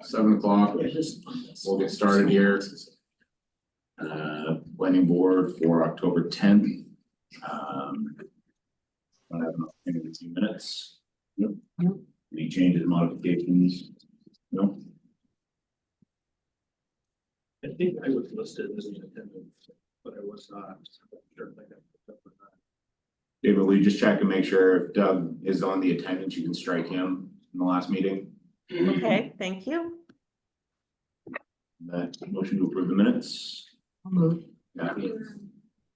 7 o'clock, we'll get started here. Planning board for October 10th. I have in a few minutes. Nope. Any changes, modifications? No. I think I was listed as an attendant, but I was not. Sure if I got picked up or not. David, will you just check and make sure if Doug is on the attendance, you can strike him in the last meeting? Okay, thank you. That motion to approve the minutes. I'll move. Kathy?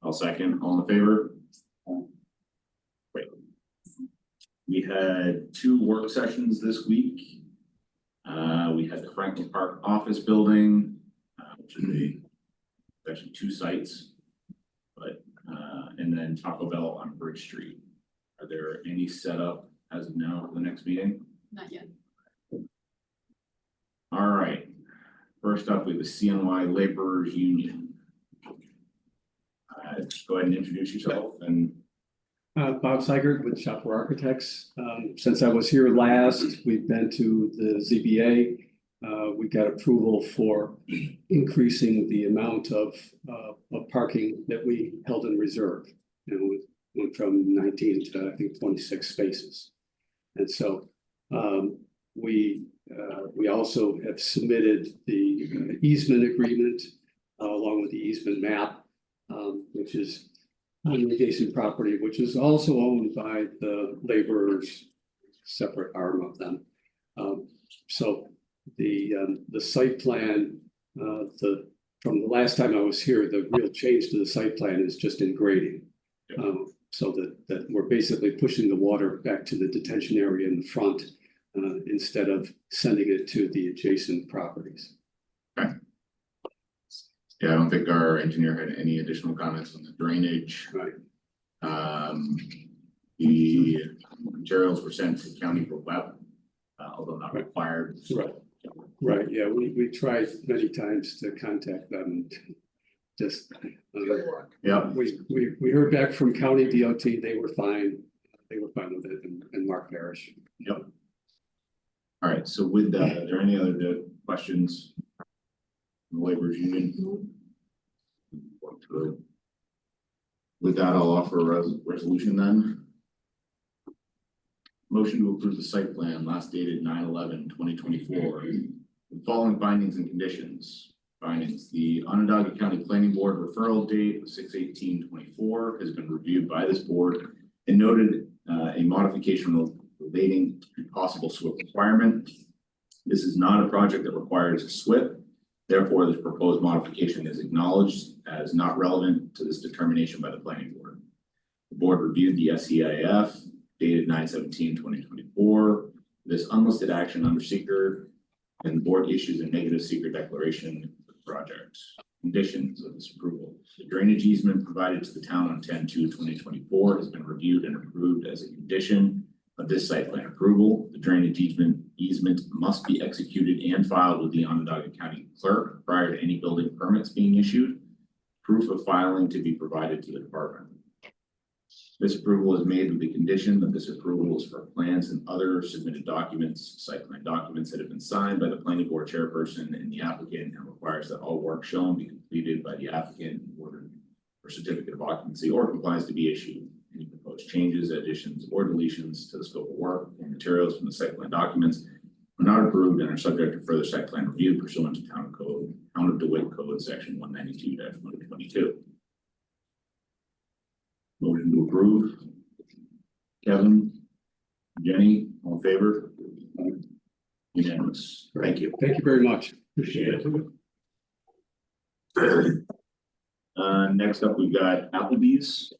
I'll second. All in favor? Great. We had 2 work sessions this week. We had the Franklin Park office building, which is actually 2 sites. But and then Taco Bell on Bridge Street. Are there any set up as of now for the next meeting? Not yet. All right. First up, we have the CNY Laborers Union. Just go ahead and introduce yourself and. Bob Seigert with Shopper Architects. Since I was here last, we've been to the ZBA. We got approval for increasing the amount of parking that we held in reserve. And we went from 19 to I think 26 spaces. And so we also have submitted the easement agreement along with the easement map, which is on the adjacent property, which is also owned by the laborers, separate arm of them. So the site plan, from the last time I was here, the real change to the site plan is just in grading. So that we're basically pushing the water back to the detention area in the front instead of sending it to the adjacent properties. Okay. Yeah, I don't think our engineer had any additional comments on the drainage. Right. The materials were sent to county for web, although not required. Right. Right. Yeah, we tried many times to contact them. Just Yeah. we heard back from county DOT. They were fine. They were fine with it, and Mark Parrish. Yep. All right. So with that, are there any other questions? The laborers union. With that, I'll offer a resolution then. Motion to approve the site plan last dated 9/11/2024. The following findings and conditions. Findings: the Onondaga County Planning Board referral date of 6/18/24 has been reviewed by this board and noted a modification relating to possible SWIP requirement. This is not a project that requires a SWIP. Therefore, this proposed modification is acknowledged as not relevant to this determination by the planning board. The board reviewed the SEIF dated 9/17/2024. This unlisted action under seeker, and the board issues a negative seeker declaration for the project. Conditions of this approval: the drainage easement provided to the town on 10/2/2024 has been reviewed and approved as a condition of this site plan approval. The drainage easement must be executed and filed with the Onondaga County Clerk prior to any building permits being issued. Proof of filing to be provided to the department. This approval is made with the condition that this approval is for plans and other submitted documents, site plan documents that have been signed by the planning board chairperson and the applicant, and requires that all work shown be completed by the applicant in order for certificate of occupancy or compliance to be issued. Any proposed changes, additions, or deletions to the scope of work or materials from the site plan documents are not approved and are subject to further site plan review pursuant to Town of DeWitt Code section 192-122. Motion to approve. Kevin, Jenny, all in favor? Unanimous. Thank you. Thank you very much. Appreciate it. Next up, we've got Applebee's.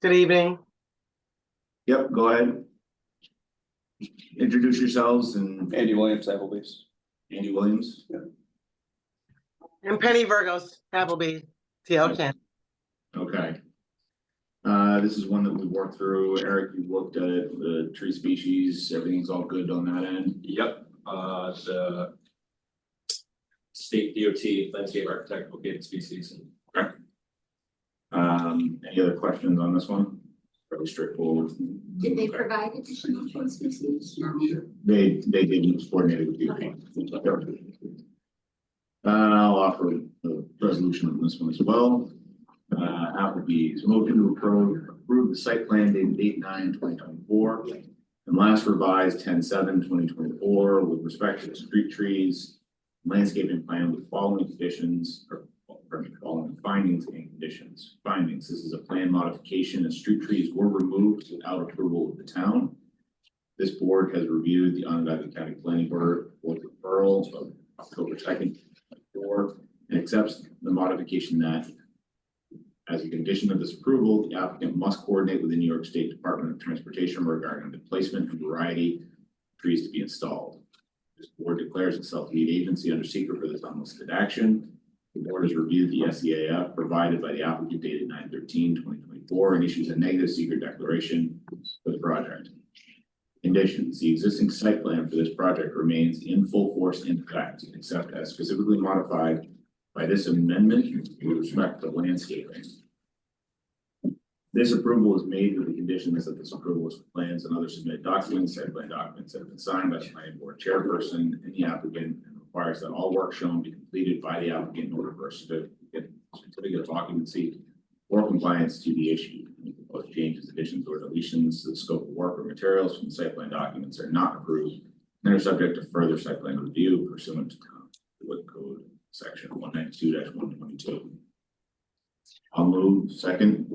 Good evening. Yep, go ahead. Introduce yourselves and Andy Williams, Applebee's. Andy Williams. I'm Penny Virgos, Appleby, TL10. Okay. This is one that we worked through. Eric, you looked at it, the tree species, everything's all good on that end. Yep, the state DOT landscape architect located species. Any other questions on this one? fairly straightforward. Did they provide additional food species? They didn't coordinate with you. I'll offer a resolution on this one as well. Applebee's motion to approve the site plan dated 8/9/2024 and last revised 10/7/2024 with respect to the street trees, landscaping plan with following conditions, or pardon me, following findings and conditions. Findings, this is a plan modification as street trees were removed without approval of the town. This board has reviewed the Onondaga County Planning Board referral of October 2nd, 2024, and accepts the modification that as a condition of this approval, the applicant must coordinate with the New York State Department of Transportation regarding the placement and variety of trees to be installed. This board declares itself lead agency under secret for this unlisted action. The board has reviewed the SEAF provided by the applicant dated 9/13/2024 and issues a negative secret declaration for the project. Conditions, the existing site plan for this project remains in full force and effect, except as specifically modified by this amendment with respect to landscaping. This approval is made with the conditions that this approval is for plans and other submitted documents, site plan documents that have been signed by the planning board chairperson and the applicant, and requires that all work shown be completed by the applicant in order for a certificate of occupancy or compliance to be issued. Any proposed changes, additions, or deletions to the scope of work or materials from the site plan documents are not approved and are subject to further site plan review pursuant to Wood Code section 192-122. I'll move second.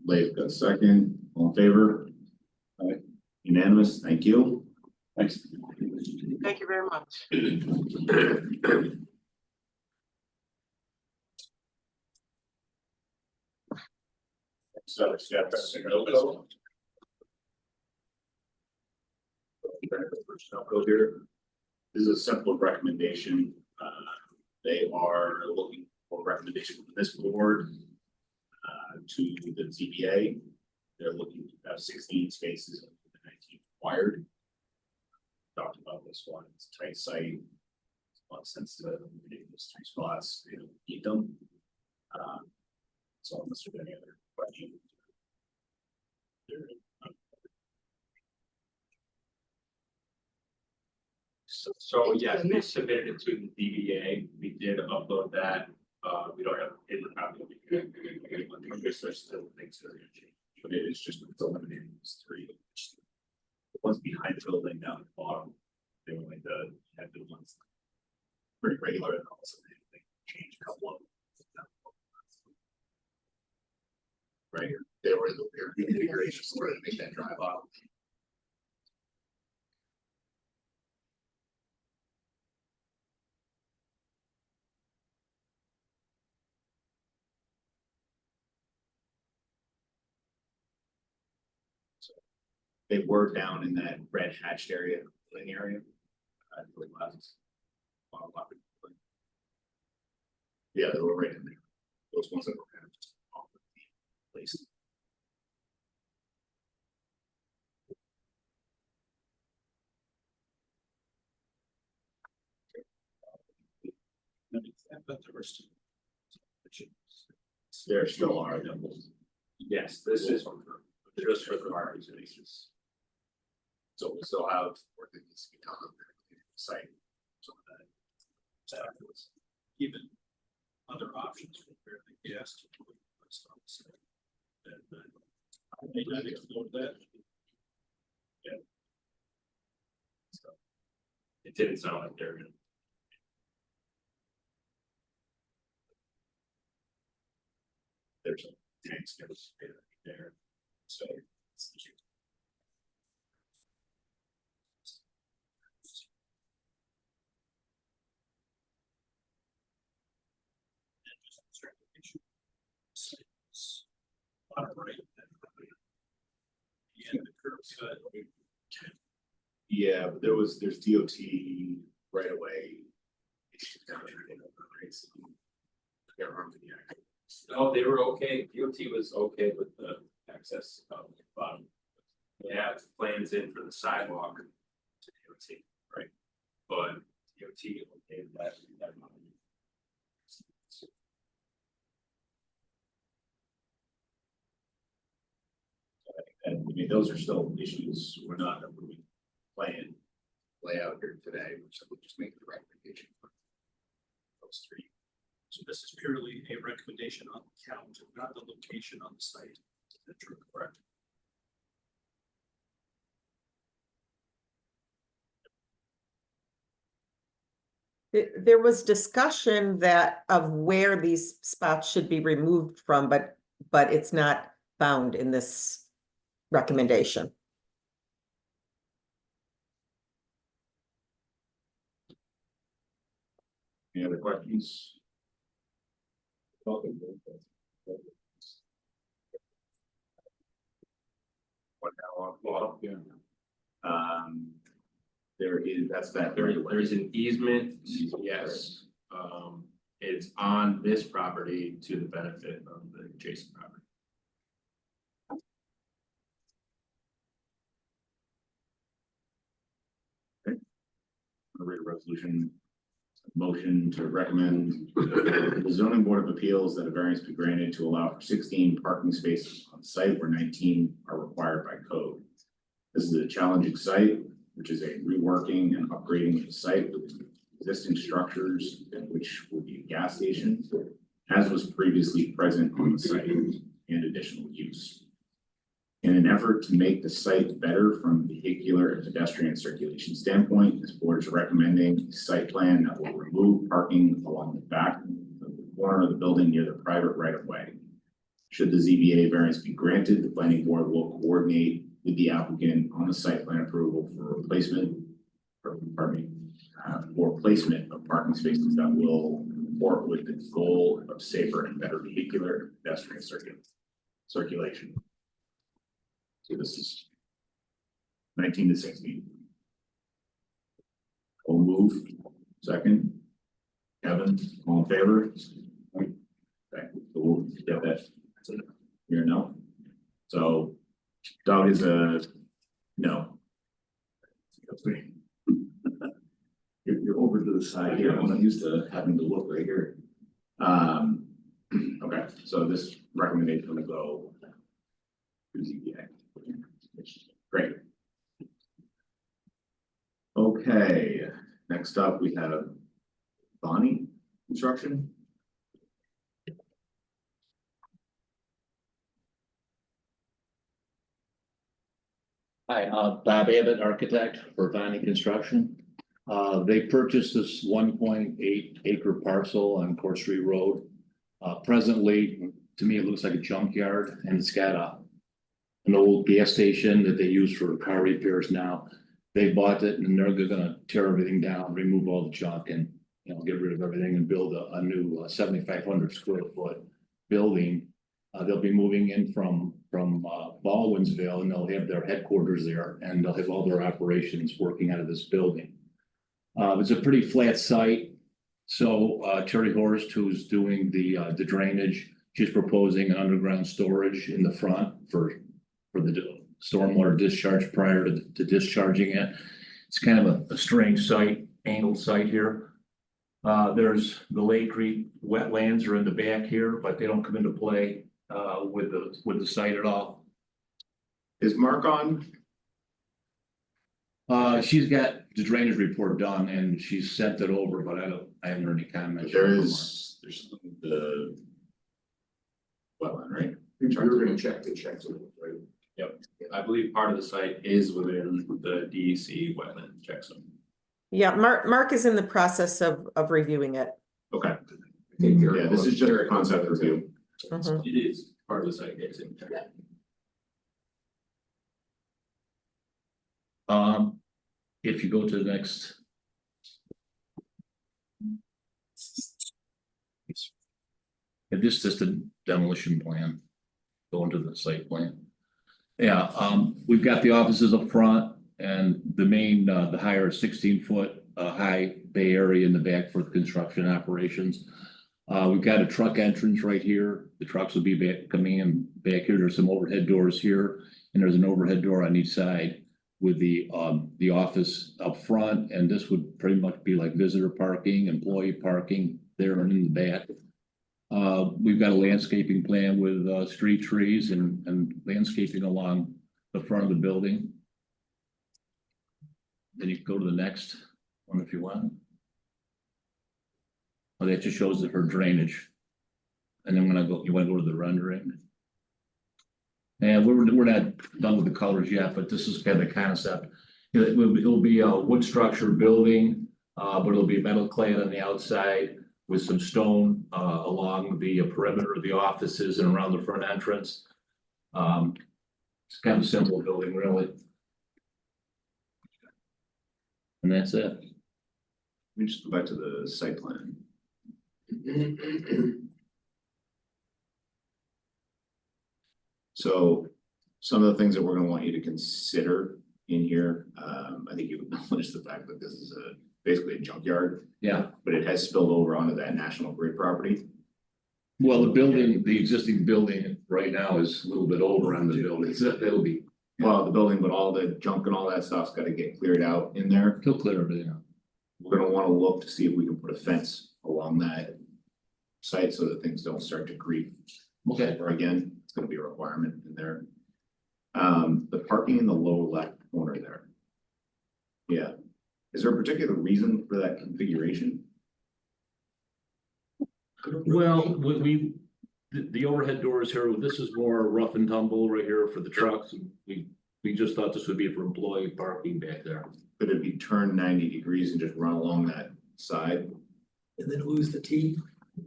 Leif got second. All in favor? All right. Unanimous. Thank you. Thanks. Thank you very much. So it's got Sunoco. Here. This is a simple recommendation. They are looking for recommendation from this board to the ZBA. They're looking to have 16 spaces of the 19 required. Talked about this one. It's a tight site. It's a lot of sense to those 3 spots. They don't need them. So unless there's any other questions. So yes, we submitted it to the DBA. We did upload that. We don't have it in the copy. I guess there's still things that are gonna change. But it is just, it's eliminating these 3. The ones behind the building down at the bottom, they only had the ones pretty regular and also they changed a couple of them. Right here, they were in the weird configuration where they make that drive out. They were down in that red hatched area, living area. To the left. Bottom left. Yeah, they were right in there. Those ones that were kind of just off the place. But there were still. There still are doubles. Yes, this is just for the market spaces. So we still have work that needs to be done on the site. So that was Even other options for where the guest. I may not explore that. Yeah. So it didn't sound like they're gonna. there's a tank skills there. So it's cute. Yeah, but there's DOT right away. Can't remember the actual. No, they were okay. DOT was okay with the access of the bottom. They have plans in for the sidewalk to DOT, right? But DOT okay with that. mean, those are still issues, we're not approving plan layout here today, so we'll just make the recommendation for those three. So this is purely a recommendation on the count, not the location on the site. Is that true? Correct. There was discussion that of where these spots should be removed from, but it's not found in this recommendation. Any other questions? What now on the bottom? Yeah. There is, that's that very. There's an easement, yes, it's on this property to the benefit of the adjacent property. I'll read a resolution. Motion to recommend the zoning board of appeals that a variance be granted to allow for 16 parking spaces on site where 19 are required by code. This is a challenging site, which is a reworking and upgrading of the site with existing structures, which will be a gas station, as was previously present on the site, and additional use. In an effort to make the site better from a vehicular and pedestrian circulation standpoint, this board is recommending a site plan that will remove parking along the back of the corner of the building near the private right of way. Should the ZBA variance be granted, the planning board will coordinate with the applicant on the site plan approval for replacement, or for placement of parking spaces that will comport with the goal of safer and better vehicular and pedestrian circulation. So this is 19 to 16. I'll move. Second. Kevin, all in favor? Okay, so we'll get that here now. So Doug is a no. You're over to the side here. I'm not used to having to look right here. Okay, so this recommendation will go to ZBA. Great. Okay, next up we have Bonnie Construction. Hi, Bob Abbott, architect for Bonnie Construction. They purchased this 1.8 acre parcel on Court Street Road. Presently, to me, it looks like a junkyard, and it's got an old gas station that they use for car repairs now. They bought it and they're gonna tear everything down, remove all the junk and, get rid of everything and build a new 7,500 square foot building. They'll be moving in from Baldwinsville, and they'll have their headquarters there, and they'll have all their operations working out of this building. It's a pretty flat site. So Terry Horst, who's doing the drainage, she's proposing an underground storage in the front for the stormwater discharge prior to discharging it. It's kind of a strange site, angled site here. There's the Lake Creek wetlands are in the back here, but they don't come into play with the site at all. Is Mark on? She's got the drainage report done and she's sent it over, but I haven't heard any comments. There's the wetland, right? You're gonna check it, right? Yep, I believe part of the site is within the DEC wetland checksum. Yeah, Mark is in the process of reviewing it. Okay. Yeah, this is just a concept review. Mhm. It is part of the site, it's in. If you go to the next. If this is just a demolition plan, go into the site plan. Yeah, we've got the offices up front and the main, the higher 16-foot high bay area in the back for construction operations. We've got a truck entrance right here. The trucks will be coming in back here. There's some overhead doors here, and there's an overhead door on each side with the office up front. And this would pretty much be like visitor parking, employee parking there and in the back. We've got a landscaping plan with street trees and landscaping along the front of the building. Then you can go to the next one if you want. Oh, that just shows that her drainage. And then you wanna go to the rendering. And we're not done with the colors yet, but this is kind of the concept. It'll be a wood structure building, but it'll be metal clad on the outside with some stone, along the perimeter of the offices and around the front entrance. It's kind of a simple building, really. And that's it. Let me just go back to the site plan. So some of the things that we're gonna want you to consider in here, I think you acknowledge the fact that this is basically a junkyard, Yeah, but it has spilled over onto that National Grid property. well, the existing building right now is a little bit over on the building, so it'll be, Well, the building, but all the junk and all that stuff's gotta get cleared out in there. he'll clear everything up. We're gonna wanna look to see if we can put a fence along that site so that things don't start to creep Okay, over again. It's gonna be a requirement in there. The parking in the lower left corner there. Yeah. Is there a particular reason for that configuration? well, the overhead doors here, this is more rough and tumble right here for the trucks. We just thought this would be for employee parking back there. Could it be turned 90 degrees and just run along that side? And then lose the T,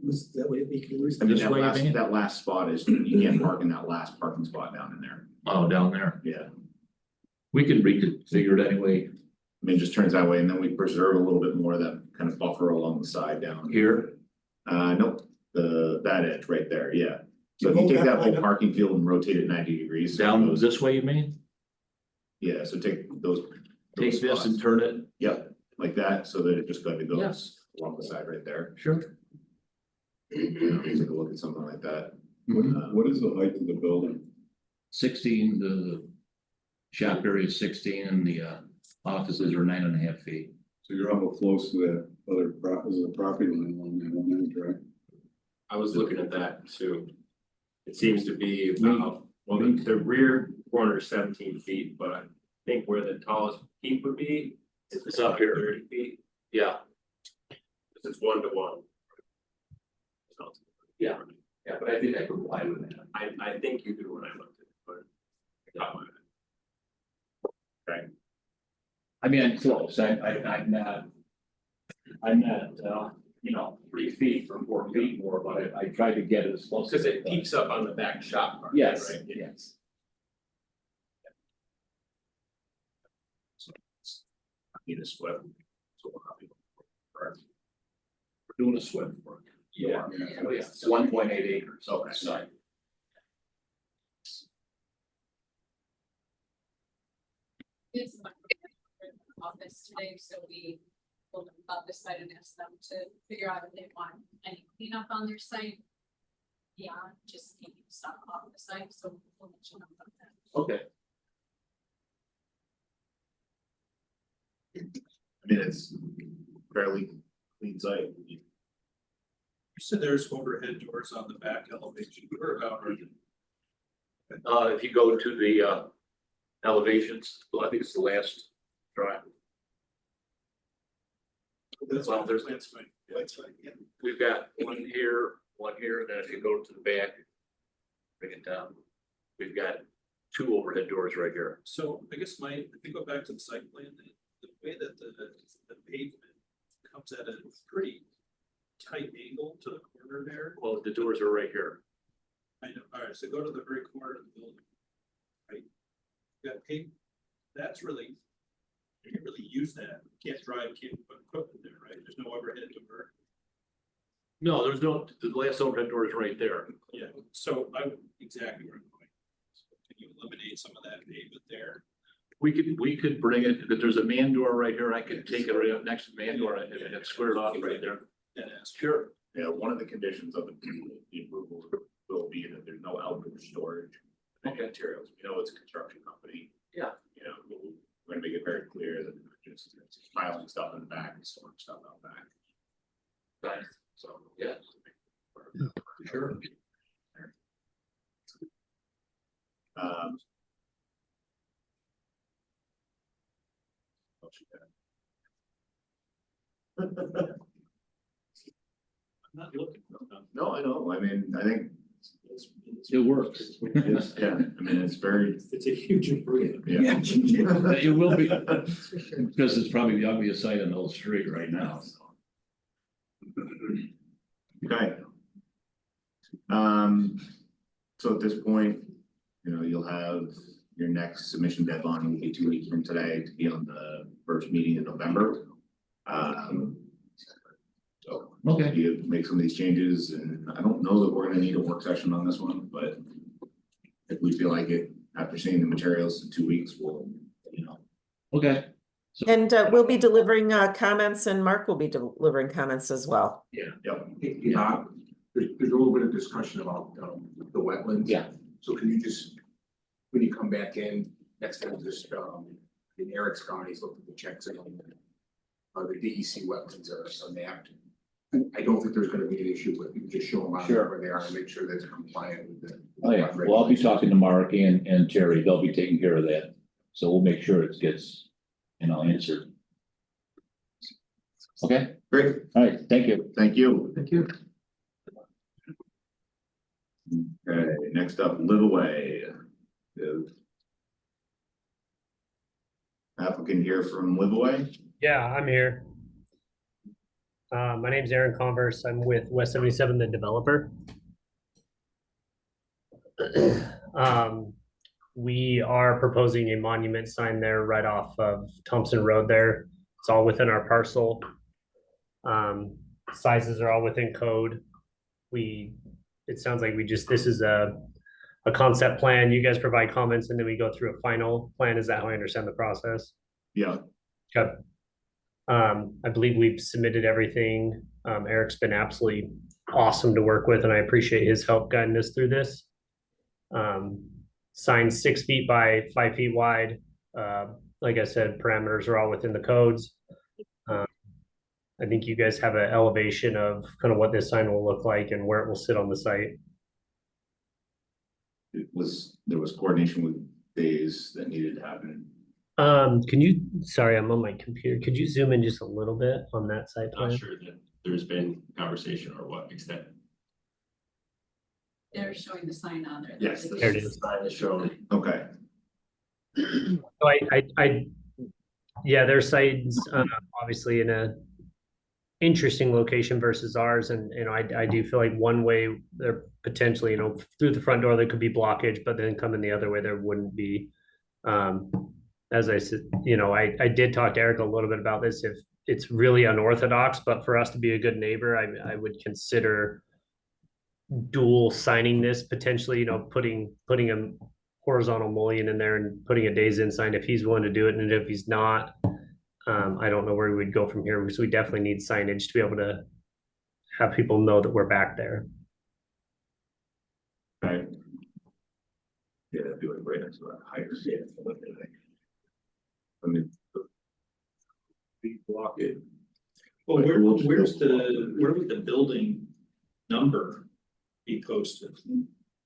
lose, that way we can lose. I mean, This way, you mean? that last spot is, you can't park in that last parking spot down in there. Oh, down there. Yeah. We can reconfigure it anyway. I mean, it just turns that way and then we preserve a little bit more of that kind of buffer along the side down. Here, Nope, that edge right there, yeah. So if you take that whole parking field and rotate it 90 degrees. so down those- this way, you mean? Yeah, so take those. Take this spots. and turn it? Yep, like that, so that it just kind of goes Yes. along the side right there. Sure. Take a look at something like that. What is the height of the building? 16, the shop area is 16 and the offices are 9.5 feet. So you're awful close to that other is a property line along that one end, right? I was looking at that too. It seems to be about, well, the rear corner is 17 feet, but I think where the tallest peak would be. It's up here. 30 feet, Yeah, it's 1-to-1. Yeah. yeah, but I think I comply with that. I think you do when I looked at it, but. I got my- I mean, I'm close, I'm not, 3 feet or 4 feet more, but I tried to get it as close. Cause it peaks up on the back shop part, Yes, right? yes. Need a SWIP. We're doing a swim for it. Yeah. Oh, yeah, it's 1.8 acres. Okay. Site. It's my office today, so we told them about this site and asked them to figure out if they want any cleanup on their site. Yeah, just keeping stuff off the site, so we'll let you know about that. Okay. I mean, it's fairly clean site. You said there's overhead doors on the back elevation, where about are you? If you go to the elevations, well, I think it's the last drawing. That's Well, there's- that's fine, that's fine, yeah. We've got one here, and then if you go to the back, bring it down. We've got 2 overhead doors right here. So I guess if you go back to the site plan, the way that the pavement comes at a pretty tight angle to the corner there. Well, the doors are right here. I know, alright, so go to the very corner of the building. Right? You got pavement, that's really, you can't really use that, you can't drive, can't put equipment there, right? There's no overhead door. No, there's no, the last overhead door is right there. Yeah, so exactly where I'm going. So can you eliminate some of that pavement there? We could bring it, because there's a man door right here, I could take it right up next to the man door and square it off right there. And ask. Sure. Yeah, one of the conditions of the approval will be that there's no outdoor storage of any Okay. materials. You know, it's a construction company. Yeah. You know, we're gonna make it very clear that just piling stuff in the back and storing stuff out back. Right. So, Yeah. Sure. Um. I'm not looking for them. No, I know, I mean, I think It works. it's, yeah, I mean, it's very, It's a huge improvement. yeah. It will be, because it's probably the ugliest sight on the whole street right now, so. Okay. So at this point, you know, you'll have your next submission deadline will be 2 weeks from today to be on the first meeting in November. So Okay. you make some of these changes, and I don't know that we're gonna need a work session on this one, but if we feel like it, after seeing the materials in 2 weeks, we'll, you know. Okay. And we'll be delivering comments, and Mark will be delivering comments as well. Yep. There's a little bit of discussion about the wetlands. Yeah. So can you just, when you come back in, next time, just, in Eric's county, he's looked at the checks and the DEC wetlands are mapped. I don't think there's gonna be an issue, but you can just show them out Sure. where they are and make sure that's compliant with the. Oh, yeah, well, I'll be talking to Mark and Terry, they'll be taking care of that, so we'll make sure it gets, you know, answered. Okay, Great, all right, thank you. thank you. Thank you. Okay, next up, Live Away. The applicant here from Live Away. Yeah, I'm here. My name's Aaron Converse. I'm with West 77, the developer. We are proposing a monument sign there right off of Thompson Road there. It's all within our parcel. Sizes are all within code. It sounds like this is a concept plan. You guys provide comments and then we go through a final plan. Is that how I understand the process? Yeah, Okay. I believe we've submitted everything. Eric's been absolutely awesome to work with, and I appreciate his help guiding us through this. Sign 6 feet by 5 feet wide. Like I said, parameters are all within the codes. I think you guys have an elevation of kind of what this sign will look like and where it will sit on the site. there was coordination with days that needed to happen. Sorry, I'm on my computer. Could you zoom in just a little bit on that site plan? Not sure that there's been conversation or what extent. They're showing the sign on there. Yes, Like, There it the is. sign is shown. Okay, So yeah, their site's obviously in a interesting location versus ours, and I do feel like one way there potentially, through the front door there could be blockage, but then coming the other way there wouldn't be. As I said, I did talk to Eric a little bit about this. If it's really unorthodox, but for us to be a good neighbor, I would consider dual signing this potentially. Putting a horizontal mullion in there and putting a days in sign if he's willing to do it, and if he's not, I don't know where we would go from here, because we definitely need signage to be able to have people know that we're back there. right. Yeah, that'd be like right next to that higher. I mean. Be block it. Well, where would the building number be posted?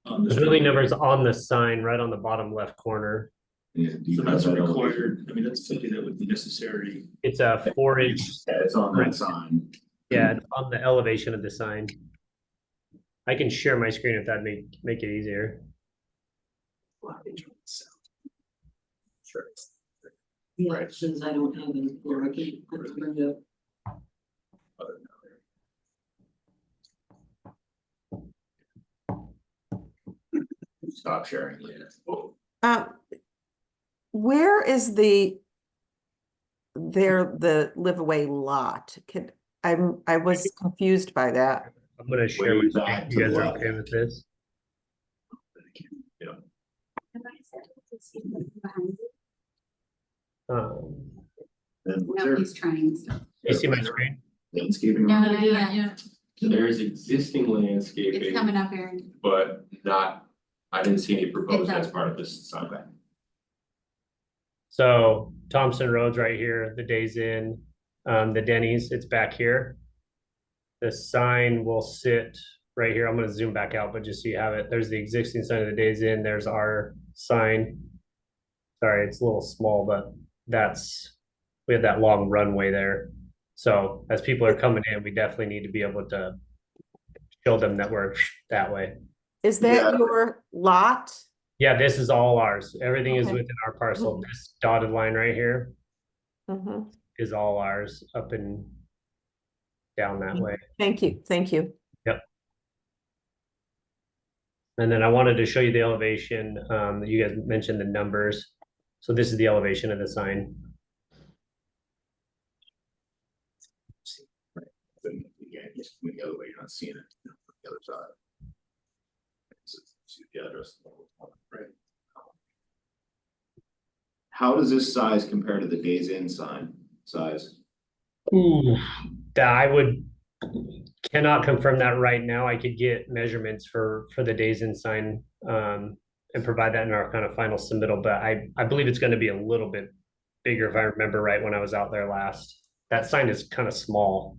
On The building number is on the sign right on the bottom left corner. Yeah. do you So have that's that required, I mean, that's something that would be necessary. It's a 4-inch, Yeah, it's on that sign. yeah, it's on the elevation of the sign. I can share my screen if that make it easier. Sure. The options I don't have in for, I can bring it up. Stop sharing. Where is the Live Away lot? I was confused by that. I'm gonna share my Way screen. back You to guys the are left. okay with this? And was No, there he's trying stuff. You see my screen? landscaping? Yeah. There is existing It's landscaping, coming up, Aaron. but I didn't see any proposed It as does. part of this sign. So Thompson Road's right here, the Days Inn, the Denny's, it's back here. The sign will sit right here. I'm gonna zoom back out, but just so you have it, there's the existing sign of the Days Inn, there's our sign. Sorry, it's a little small, but that's we have that long runway there. So as people are coming in, we definitely need to be able to show them that we're that way. Is that Yeah. your lot? Yeah, this is all ours. Everything is Okay. within our parcel. This dotted line right here Mhm. is all ours up and down that way. Thank you, thank you. And then I wanted to show you the elevation. You guys mentioned the numbers. So this is the elevation of the sign. Then again, just the other way, you're not seeing it, the other side. See the address. Right. How does this size compare to the Days Inn sign size? Ooh, that I cannot confirm that right now. I could get measurements for the Days Inn sign and provide that in our kind of final submittal, but I believe it's going to be a little bit bigger if I remember right when I was out there last. That sign is kind of small.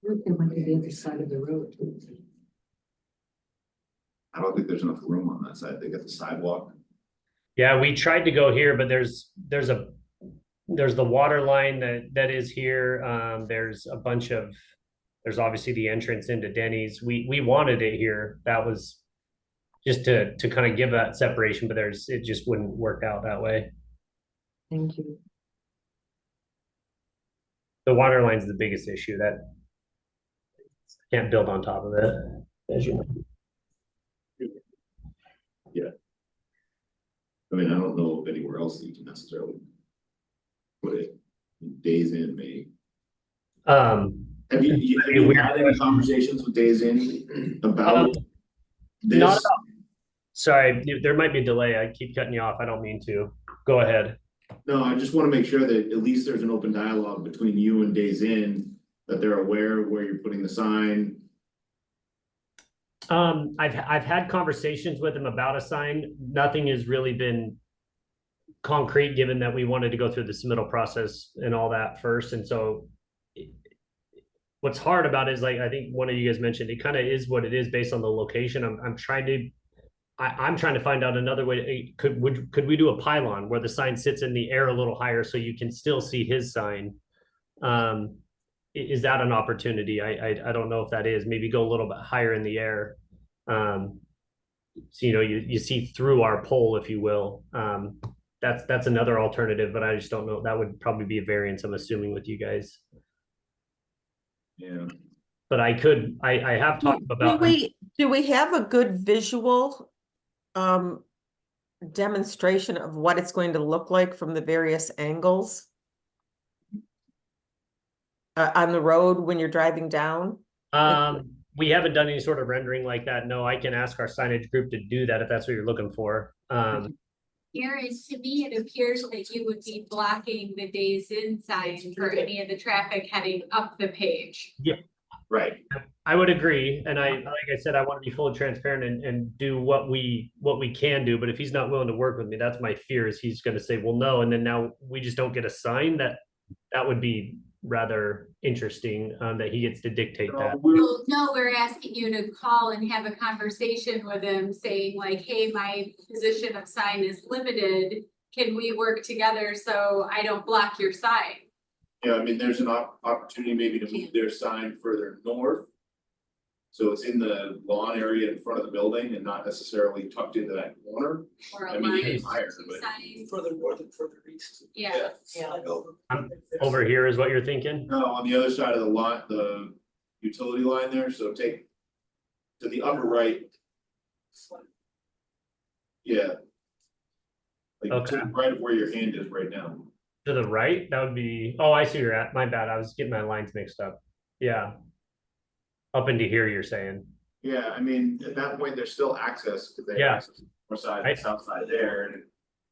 It might be the other side of the road. I don't think there's enough room on that side. They got the sidewalk. Yeah, we tried to go here, but there's the water line that is here. There's a bunch of, there's obviously the entrance into Denny's. We wanted it here. That was just to kind of give that separation, but it just wouldn't work out that way. Thank you. The water line's the biggest issue. That can't build on top of it, as you know. Yeah. I mean, I don't know of anywhere else that you can necessarily put it. Days Inn, maybe. Have you had any conversations with Days Inn about this? Not about, sorry, there might be a delay. I keep cutting you off. I don't mean to. Go ahead. No, I just want to make sure that at least there's an open dialogue between you and Days Inn, that they're aware of where you're putting the sign. I've had conversations with him about a sign. Nothing has really been concrete, given that we wanted to go through the submittal process and all that first. And so what's hard about it is, like, I think one of you guys mentioned, it kind of is what it is based on the location. I'm trying to find out another way. Could we do a pylon where the sign sits in the air a little higher so you can still see his sign? Is that an opportunity? I don't know if that is. Maybe go a little bit higher in the air. So, you know, you see through our pole, if you will. That's another alternative, but I just don't know. That would probably be a variance, I'm assuming, with you guys. Yeah. But I have talked about. Do we have a good visual demonstration of what it's going to look like from the various angles on the road when you're driving down? We haven't done any sort of rendering like that. No, I can ask our signage group to do that if that's what you're looking for. Aaron, to me, it appears that you would be blocking the Days Inn sign for any of the traffic heading up the page. Yeah, right. I would agree. And like I said, I want to be fully transparent and do what we can do. But if he's not willing to work with me, that's my fear, is he's going to say, well, no. And then now we just don't get a sign. That would be rather interesting, that he gets to dictate that. Well, no, we're asking you to call and have a conversation with him saying, like, hey, my position of sign is limited. Can we work together so I don't block your sign? Yeah, I mean, there's an opportunity maybe to move their sign further north. So it's in the lawn area in front of the building and not necessarily tucked into that corner. Or a I mean, line even of higher, two but- signs? Further north and further east. Yeah. Over here is what you're thinking? No, on the other side of the lot, the utility line there, so take to the upper right. Yeah. Like to Okay. the right of where your hand is right now. To the right, that would be, oh, I see where you're at. My bad. I was getting my lines mixed up. Yeah. Up into here, you're saying. Yeah, I mean, at that point, there's still access to their Yeah. access, north side I- and south side there, and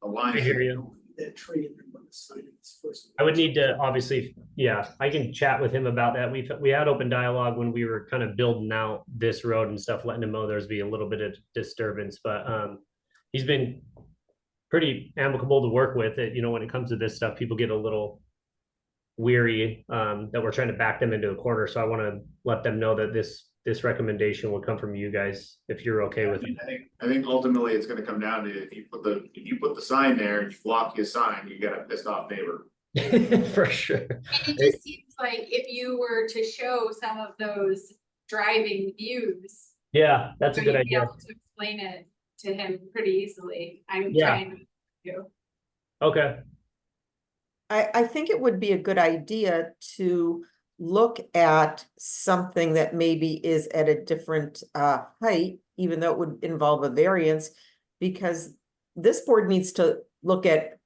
the line. I hear you. That tree and then when the sign is first. I would need to, obviously, yeah, I can chat with him about that. We had open dialogue when we were kind of building out this road and stuff, letting him know there's be a little bit of disturbance, but he's been pretty amicable to work with. It, you know, when it comes to this stuff, people get a little weary that we're trying to back them into a corner. So I want to let them know that this this recommendation will come from you guys, if you're okay with it. I think ultimately it's gonna come down to if you put the sign there and you block his sign, you get a pissed off neighbor. For sure. And it just seems like if you were to show some of those driving views. Yeah, that's a good you'd be idea. able to explain it to him pretty easily. I'm Yeah. trying to. Okay, I think it would be a good idea to look at something that maybe is at a different height, even though it would involve a variance, because this board needs to look at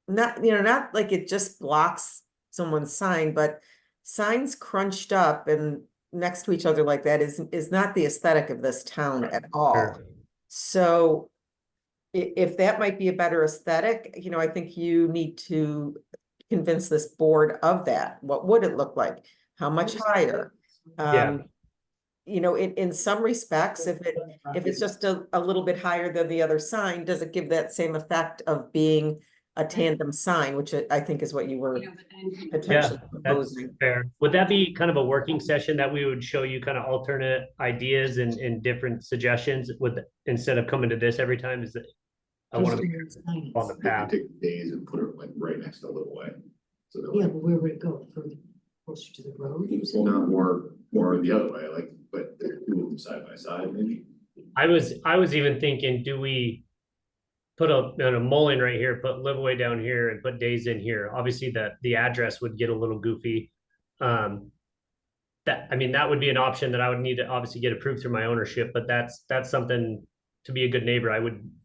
not, not like it just blocks someone's sign, but signs crunched up and next to each other like that is not the aesthetic of this town at all. sure. So if that might be a better aesthetic, I think you need to convince this board of that. What would it look like? How much higher? Yeah. In some respects, if it's just a little bit higher than the other sign, does it give that same effect of being a tandem sign, which I think is what you were But then potentially That's proposing. fair. Would that be kind of a working session that we would show you kind of alternate ideas and different suggestions instead of coming to this every time? Is that I want to be on the You can path. take days and put it like right next to Little Way. So that Yeah, like, but where would it go? Further, closer to the road? you said? not more the other way, like, but they're two of them side by side, maybe. I was even thinking, do we put a mulling right here, put Liveaway down here and put Days in here? Obviously the address would get a little goofy. That would be an option that I would need to obviously get approved through my ownership, but that's something to be a good neighbor. I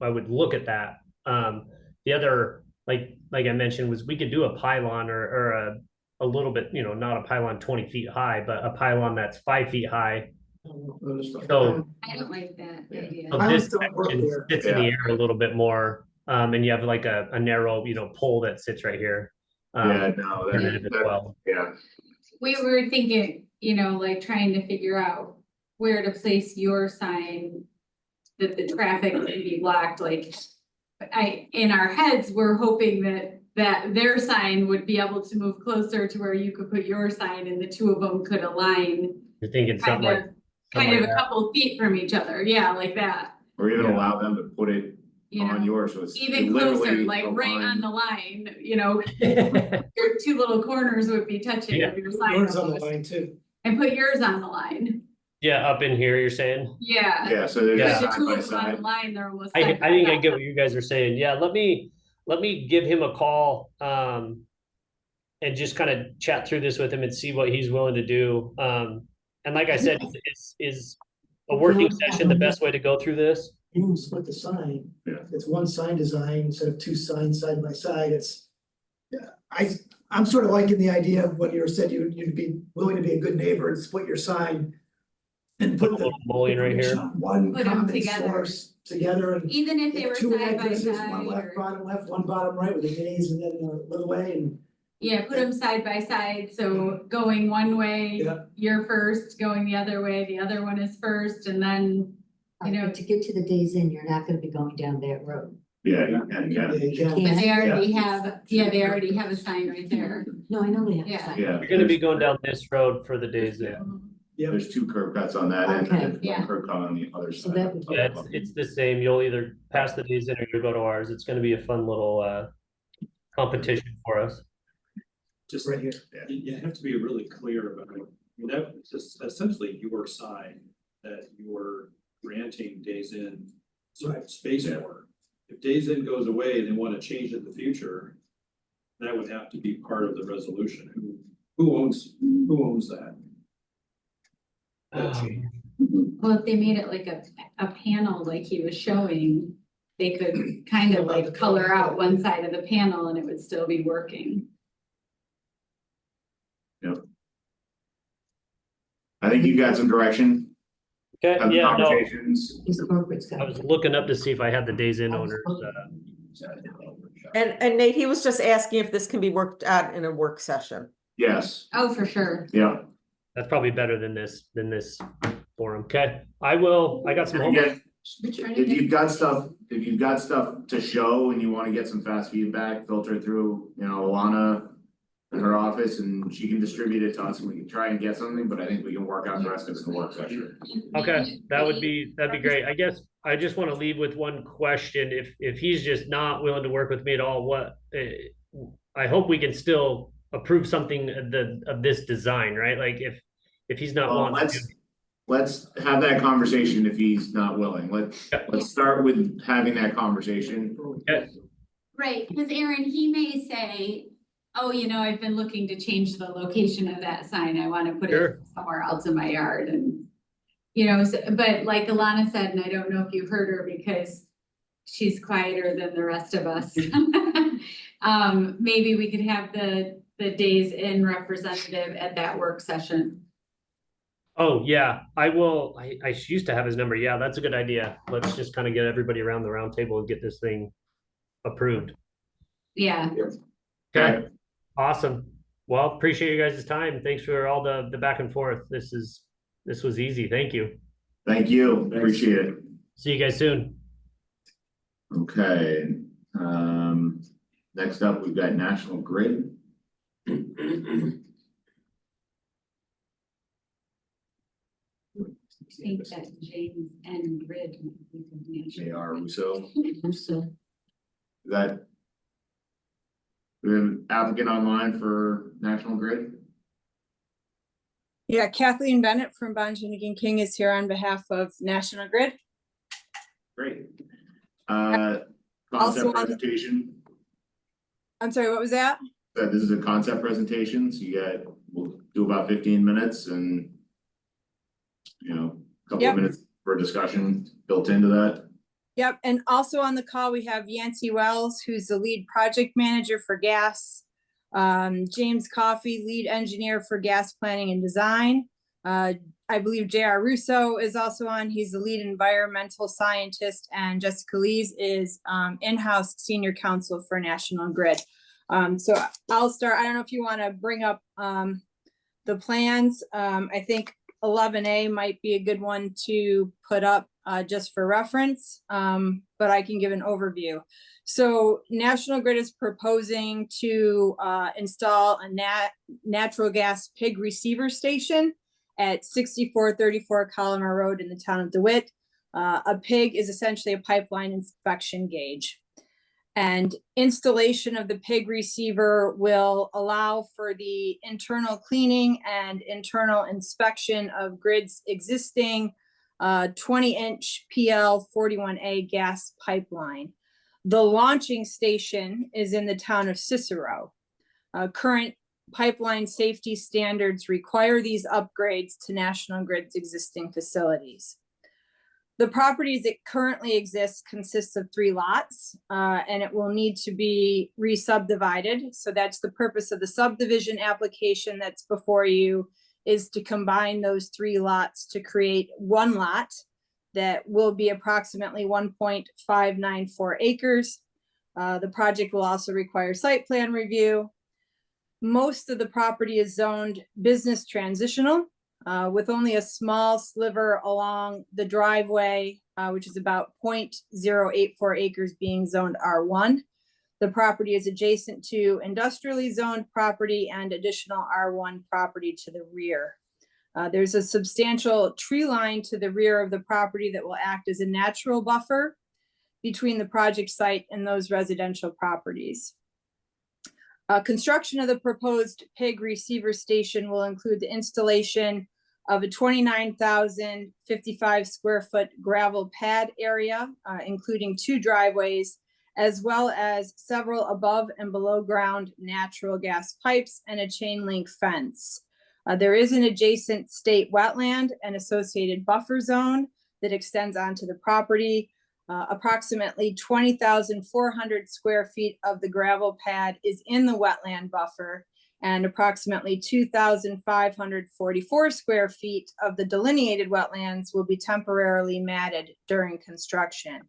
would look at that. The other, like I mentioned, was we could do a pylon or a little bit, not a pylon 20 feet high, but a pylon that's 5 feet high. So I don't like that idea. So this section sits in the air a little bit more, and you have like a narrow, pole that sits right here. Yeah, no, as well. yeah. We were thinking, like trying to figure out where to place your sign that the traffic would be blocked, like. In our heads, we're hoping that their sign would be able to move closer to where you could put your sign and the two of them could align. You're thinking something like. Kind of a couple feet from each other, yeah, like that, Or even allow them to put it on know, yours, so it's even literally closer, like a right line. on the line, your two little corners would be touching Yeah. of your sign. Yours on the almost. line too. And put yours on the line, Yeah, up in here, you're saying? yeah. Yeah, so they're Yeah. just The side two by of them on side. the line, they're almost. I side by think I side. get what you guys are saying. Yeah, let me give him a call, and just kind of chat through this with him and see what he's willing to do. And like I said, is a working session the best way to go through this? You can split the sign. Yeah. It's one sign design instead of two signs side by side. I'm sort of liking the idea of what you said, you'd be willing to be a good neighbor and split your sign. And Put a put the little mullion right here. one Put 'em common together. source together and. Even if they were two side by addresses, side, one left, or, bottom left, one bottom right with the minis and then a little way and. yeah, put them side by side, so going one way, Yeah. you're first, going the other way, the other one is first, and then. But to get to the Days Inn, you're not gonna be going down that road. Yeah, you can, yeah. But they already have, they already have a sign right there. No, I know they have. a Yeah. sign. Yeah. You're gonna be going down this road for the Days in. There's two curb cuts on that end Okay. and then Yeah. one curb cut on the other So side. that would. Yeah, it's the same. You'll either pass the Days in or you'll go to ours. It's gonna be a fun little competition for us. Just Right here. You have to be really clear about it. That's essentially your sign that you're granting Days Inn Right. space Yeah. for. If Days Inn goes away and they want to change it in the future, that would have to be part of the resolution. Who owns that? Well, if they made it like a panel like he was showing, they could kind of like color out one side of the panel and it would still be working. I think you got some direction, Okay, have yeah, no, conversations. His corporate's got. I was looking up to see if I had the Days in owners. And Nate, he was just asking if this can be worked out in a work session. Yes, Oh, for sure. yeah. That's probably better than this forum. Okay, I got some And homework. again, if you've got stuff to show and you wanna get some fast feedback, filter it through, Alana. in her office and she can distribute it to us and we can try and get something, but I think we can work out the rest of it in the work session. Okay, that'd be great. I guess I just want to leave with one question. If he's just not willing to work with me at all, what I hope we can still approve something of this design, right? Like if he's not Well, wanting to. let's have that conversation if he's not willing. Let's start with having that conversation. Okay. Right, because Aaron, he may say, oh, you know, I've been looking to change the location of that sign. I want to put Sure. it somewhere else in my yard and. You know, but like Alana said, and I don't know if you heard her because she's quieter than the rest of us. Maybe we could have the Days Inn representative at that work session. Oh, yeah, I will. I used to have his number. Yeah, that's a good idea. Let's just kind of get everybody around the round table and get this thing approved. Yeah. Okay, awesome. Well, appreciate you guys' time. Thanks for all the back and forth. This was easy. Thank you. Thank you, appreciate it. See you guys soon. Okay, next up, we've got National Grid. I think that James and Grid. J.R. Russo, So, that we have an applicant online for National Grid. Yeah, Kathleen Bennett from Bonjanigan King is here on behalf of National Grid. Great. Also Concept on- presentation. I'm sorry, what was that? This is a concept presentation, so we'll do about 15 minutes and a couple Yep. of minutes for discussion built into that. Yep, and also on the call, we have Yancey Wells, who's the lead project manager for gas. James Coffey, lead engineer for gas planning and design. I believe J.R. Russo is also on. He's the lead environmental scientist, and Jessica Lees is in-house senior counsel for National Grid. So I'll start. I don't know if you want to bring up the plans. I think 11A might be a good one to put up just for reference, but I can give an overview. So National Grid is proposing to install a natural gas pig receiver station at 6434 Collimer Road in the town of DeWitt. A pig is essentially a pipeline inspection gauge. And installation of the pig receiver will allow for the internal cleaning and internal inspection of Grid's existing 20-inch PL 41A gas pipeline. The launching station is in the town of Cicero. Current pipeline safety standards require these upgrades to National Grid's existing facilities. The properties that currently exist consists of 3 lots, and it will need to be re-subdivided. So that's the purpose of the subdivision application that's before you, is to combine those 3 lots to create 1 lot that will be approximately 1.594 acres. The project will also require site plan review. Most of the property is zoned business transitional, with only a small sliver along the driveway, which is about 0.084 acres being zoned R1. The property is adjacent to industrially zoned property and additional R1 property to the rear. There's a substantial tree line to the rear of the property that will act as a natural buffer between the project site and those residential properties. Construction of the proposed pig receiver station will include the installation of a 29,055 square foot gravel pad area, including 2 driveways, as well as several above and below ground natural gas pipes and a chain link fence. There is an adjacent state wetland and associated buffer zone that extends onto the property. Approximately 20,400 square feet of the gravel pad is in the wetland buffer, and approximately 2,544 square feet of the delineated wetlands will be temporarily matted during construction.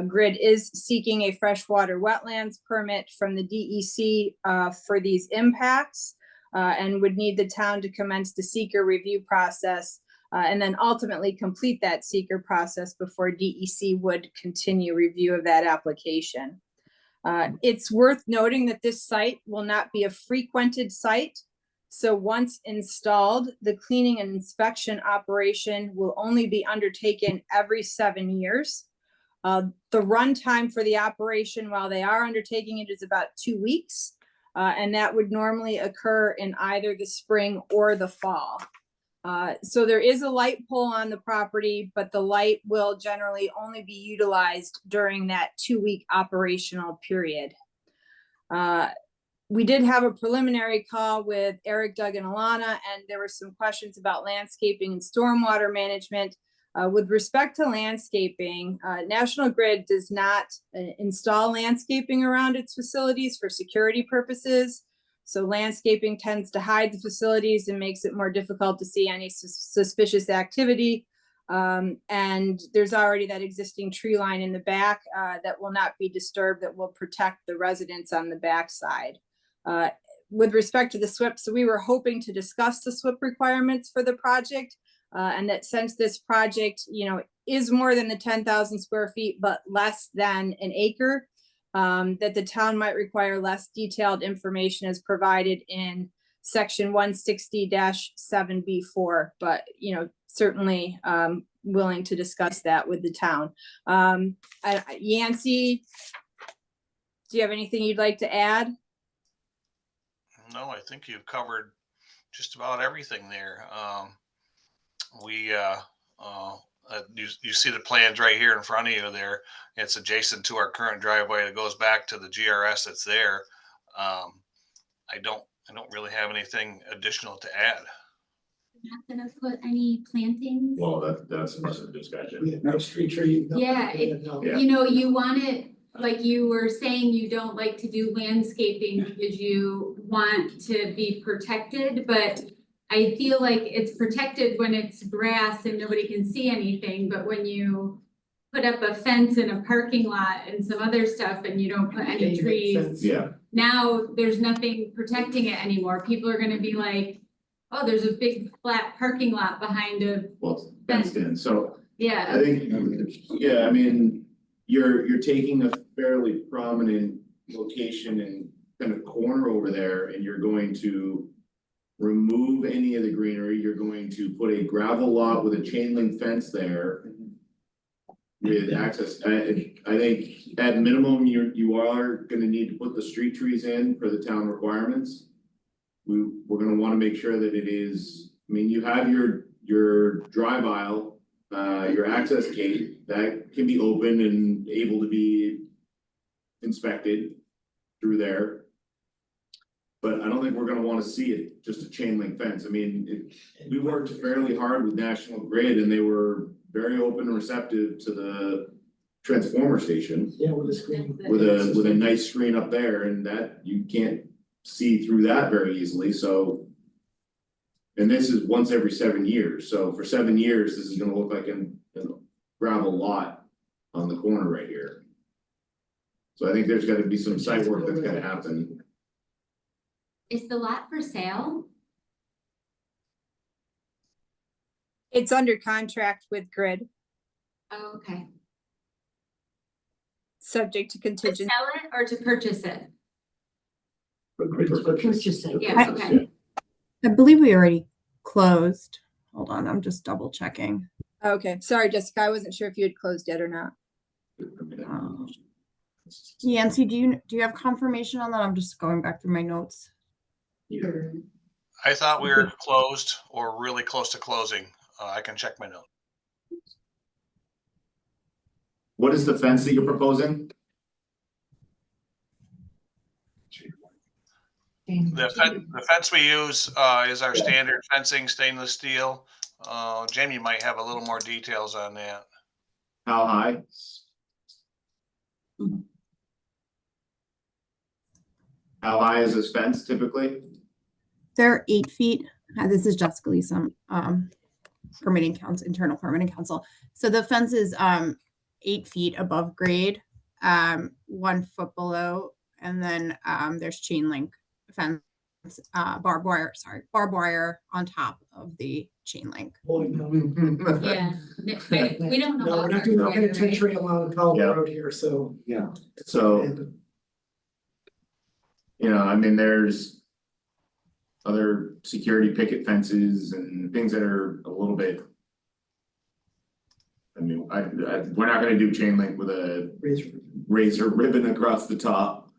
Grid is seeking a freshwater wetlands permit from the DEC for these impacts, and would need the town to commence the seeker review process and then ultimately complete that seeker process before DEC would continue review of that application. It's worth noting that this site will not be a frequented site. So once installed, the cleaning and inspection operation will only be undertaken every 7 years. The runtime for the operation while they are undertaking it is about 2 weeks. And that would normally occur in either the spring or the fall. So there is a light pole on the property, but the light will generally only be utilized during that 2-week operational period. We did have a preliminary call with Eric, Doug, and Alana, and there were some questions about landscaping and stormwater management. With respect to landscaping, National Grid does not install landscaping around its facilities for security purposes. So landscaping tends to hide the facilities and makes it more difficult to see any suspicious activity. And there's already that existing tree line in the back that will not be disturbed, that will protect the residents on the backside. With respect to the SWIP, so we were hoping to discuss the SWIP requirements for the project. And that since this project, is more than the 10,000 square feet, but less than an acre, that the town might require less detailed information as provided in section 160-7B4, but, certainly willing to discuss that with the town. Yancy, do you have anything you'd like to add? No, I think you've covered just about everything there. You see the plans right here in front of you there. It's adjacent to our current driveway that goes back to the GRS that's there. I don't really have anything additional to add. Not gonna put any plantings. Well, that's another discussion. No street tree. no- Yeah, you want it, like you were saying, you don't like to do landscaping because you want to be protected, but I feel like it's protected when it's grass and nobody can see anything, but when you put up a fence in a parking lot and some other stuff and you don't put any trees, Yeah, now there's nothing protecting it anymore. People are gonna be like, oh, there's a big flat parking lot behind a, well, it's fenced in, so I yeah. think, yeah, I mean, you're taking a fairly prominent location and kind of corner over there, and you're going to remove any of the greenery. You're going to put a gravel lot with a chain link fence there with access. I think at minimum, you are gonna need to put the street trees in for the town requirements. We're gonna wanna make sure that it is, I mean, you have your drive aisle, your access gate, that can be open and able to be inspected through there. But I don't think we're gonna wanna see it, just a chain link fence. I mean, we worked fairly hard with National Grid and they were very open and receptive to the transformer station. Yeah, with a screen. With a nice screen up there, and that you can't see through that very easily, so. And this is once every 7 years, so for 7 years, this is gonna look like a gravel lot on the corner right here. So I think there's gotta be some site work that's gotta happen. Is the lot for sale? It's under contract with Grid, Oh, okay. subject to To contingent. sell it or to purchase it? Purchasing. Yeah, okay. I believe we already closed. Hold on, I'm just double checking. Okay, sorry, Jessica, I wasn't sure if you had closed yet or not. Yancy, do you have confirmation on that? I'm just going back through my notes. I thought we were closed or really close to closing. I can check my note. What is the fence that you're proposing? The fence we use is our standard fencing, stainless steel. Jamie might have a little more details on that. How high? How high is this fence typically? They're 8 feet. This is Jessica Leeson, permitting council, internal permitting council. So the fence is 8 feet above grade, 1 foot below, and then there's chain link fence, barbed wire on top of the chain link. Yeah, we don't know. No, we're not doing a penitentiary along Colorado Road here, so. Yeah. So You know, I mean, there's other security picket fences and things that are a little bit. I mean, we're not gonna do chain link with a razor ribbon across the top.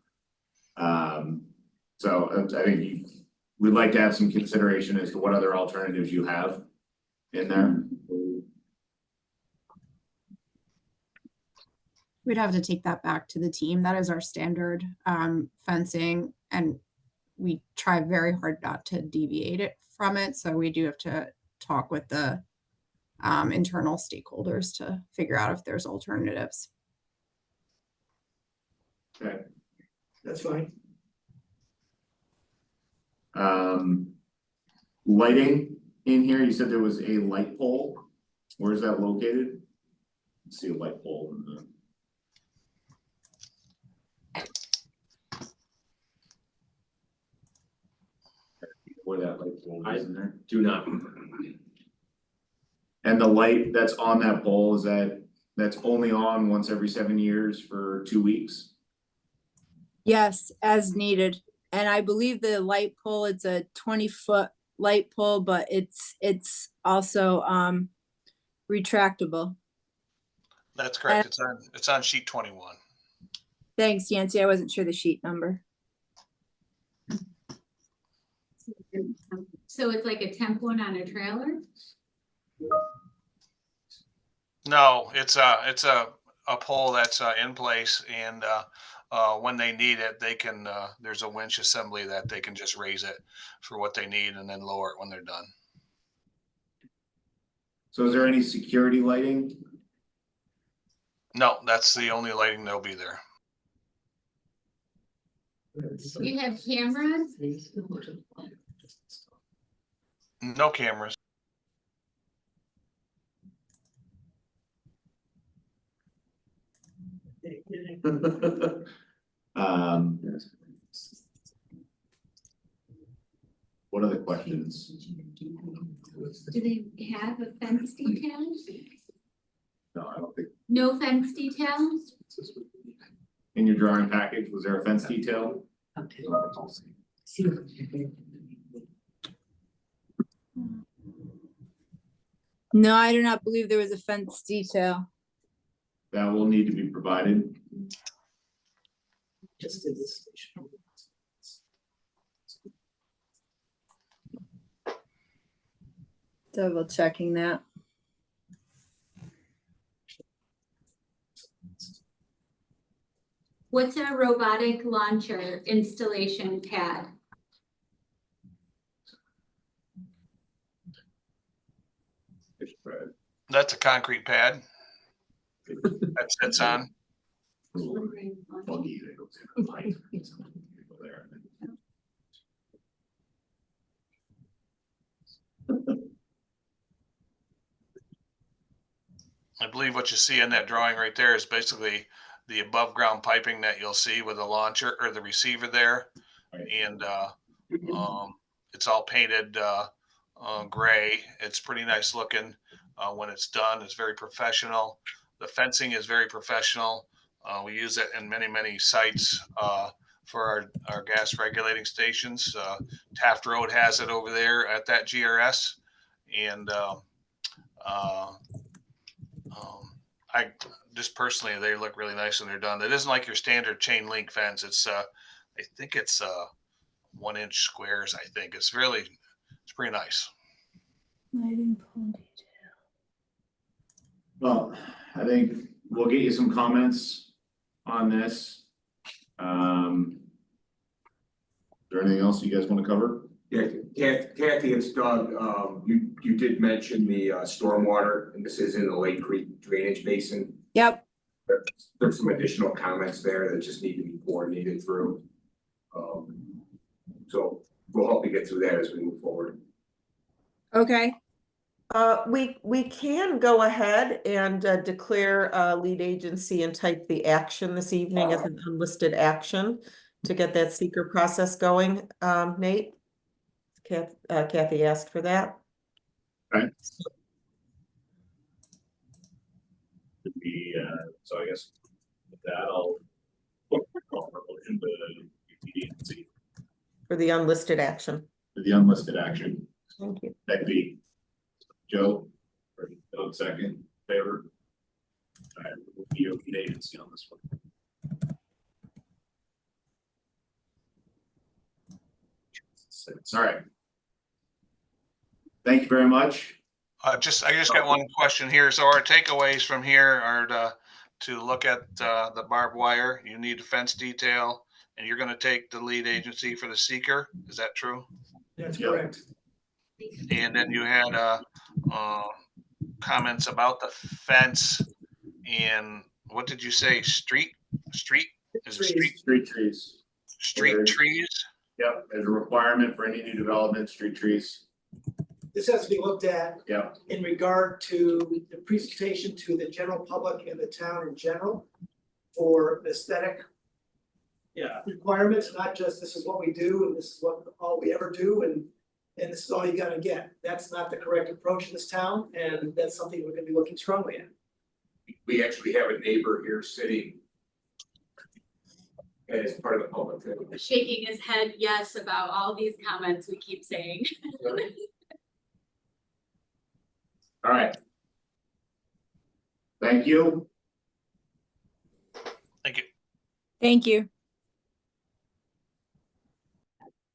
So I think we'd like to have some consideration as to what other alternatives you have in there. We'd have to take that back to the team. That is our standard fencing, and we try very hard not to deviate it from it. So we do have to talk with the internal stakeholders to figure out if there's alternatives. Okay. That's fine. Lighting in here, you said there was a light pole. Where is that located? Let's see a light pole in the. Where that light pole is in there? Do not. And the light that's on that pole, that's only on once every 7 years for 2 weeks? Yes, as needed. And I believe the light pole, it's a 20-foot light pole, but it's also retractable. That's correct. It's on sheet 21. Thanks, Yancy. I wasn't sure the sheet number. So it's like a temp one on a trailer? No, it's a pole that's in place, and when they need it, they can, there's a winch assembly that they can just raise it for what they need and then lower it when they're done. So is there any security lighting? No, that's the only lighting that'll be there. Do you have cameras? No cameras. What other questions? Do they have a fence detail? No, I don't think. No fence details? In your drawing package, was there a fence detail? No, I do not believe there was a fence detail. That will need to be provided. Just in this station. Double checking that. What's a robotic launcher installation pad? That's a concrete pad that sits on. Buggy that goes in the pipe. There. I believe what you see in that drawing right there is basically the above ground piping that you'll see with the launcher or the receiver there. And it's all painted gray. It's pretty nice looking when it's done. It's very professional. The fencing is very professional. We use it in many sites for our gas regulating stations. Taft Road has it over there at that GRS. And I just personally, they look really nice when they're done. It isn't like your standard chain link fence. It's I think it's 1 inch squares. I think it's pretty nice. Lighting pole detail. Well, I think we'll get you some comments on this. Is there anything else you guys want to cover? Yeah, Kathy, it's Doug. You did mention the stormwater, and this is in the Lake Creek drainage basin. Yep. There's some additional comments there that just need to be coordinated through. So we'll help you get through that as we move forward. Okay. We can go ahead and declare lead agency and type the action this evening as an unlisted action to get that seeker process going, Nate. Kathy asked for that. Okay. So I guess with that, I'll call for a motion to for the unlisted action. For the unlisted action. Thank you. Becky, Joe, or Doug second, favor? All right, we'll be okay agency on this one. All right. Thank you very much. I just got one question here. So our takeaways from here are to look at the barbed wire. You need a fence detail, and you're going to take the lead agency for the seeker. Is that true? That's Yep. correct. And then you had comments about the fence and what did you say? Street? Is it street? Street trees. Street trees? Yep, as a requirement for any new development, street trees. This has to be looked at Yep. in regard to the presentation to the general public and the town in general for aesthetic requirements, not just this is what we do and this is what all we ever do and this is all you gotta get. That's not the correct approach in this town, and that's something we're gonna be looking strongly at. We actually have a neighbor here sitting as part of the public. Shaking his head yes about all these comments we keep saying. All right. Thank you. Thank you. Thank you.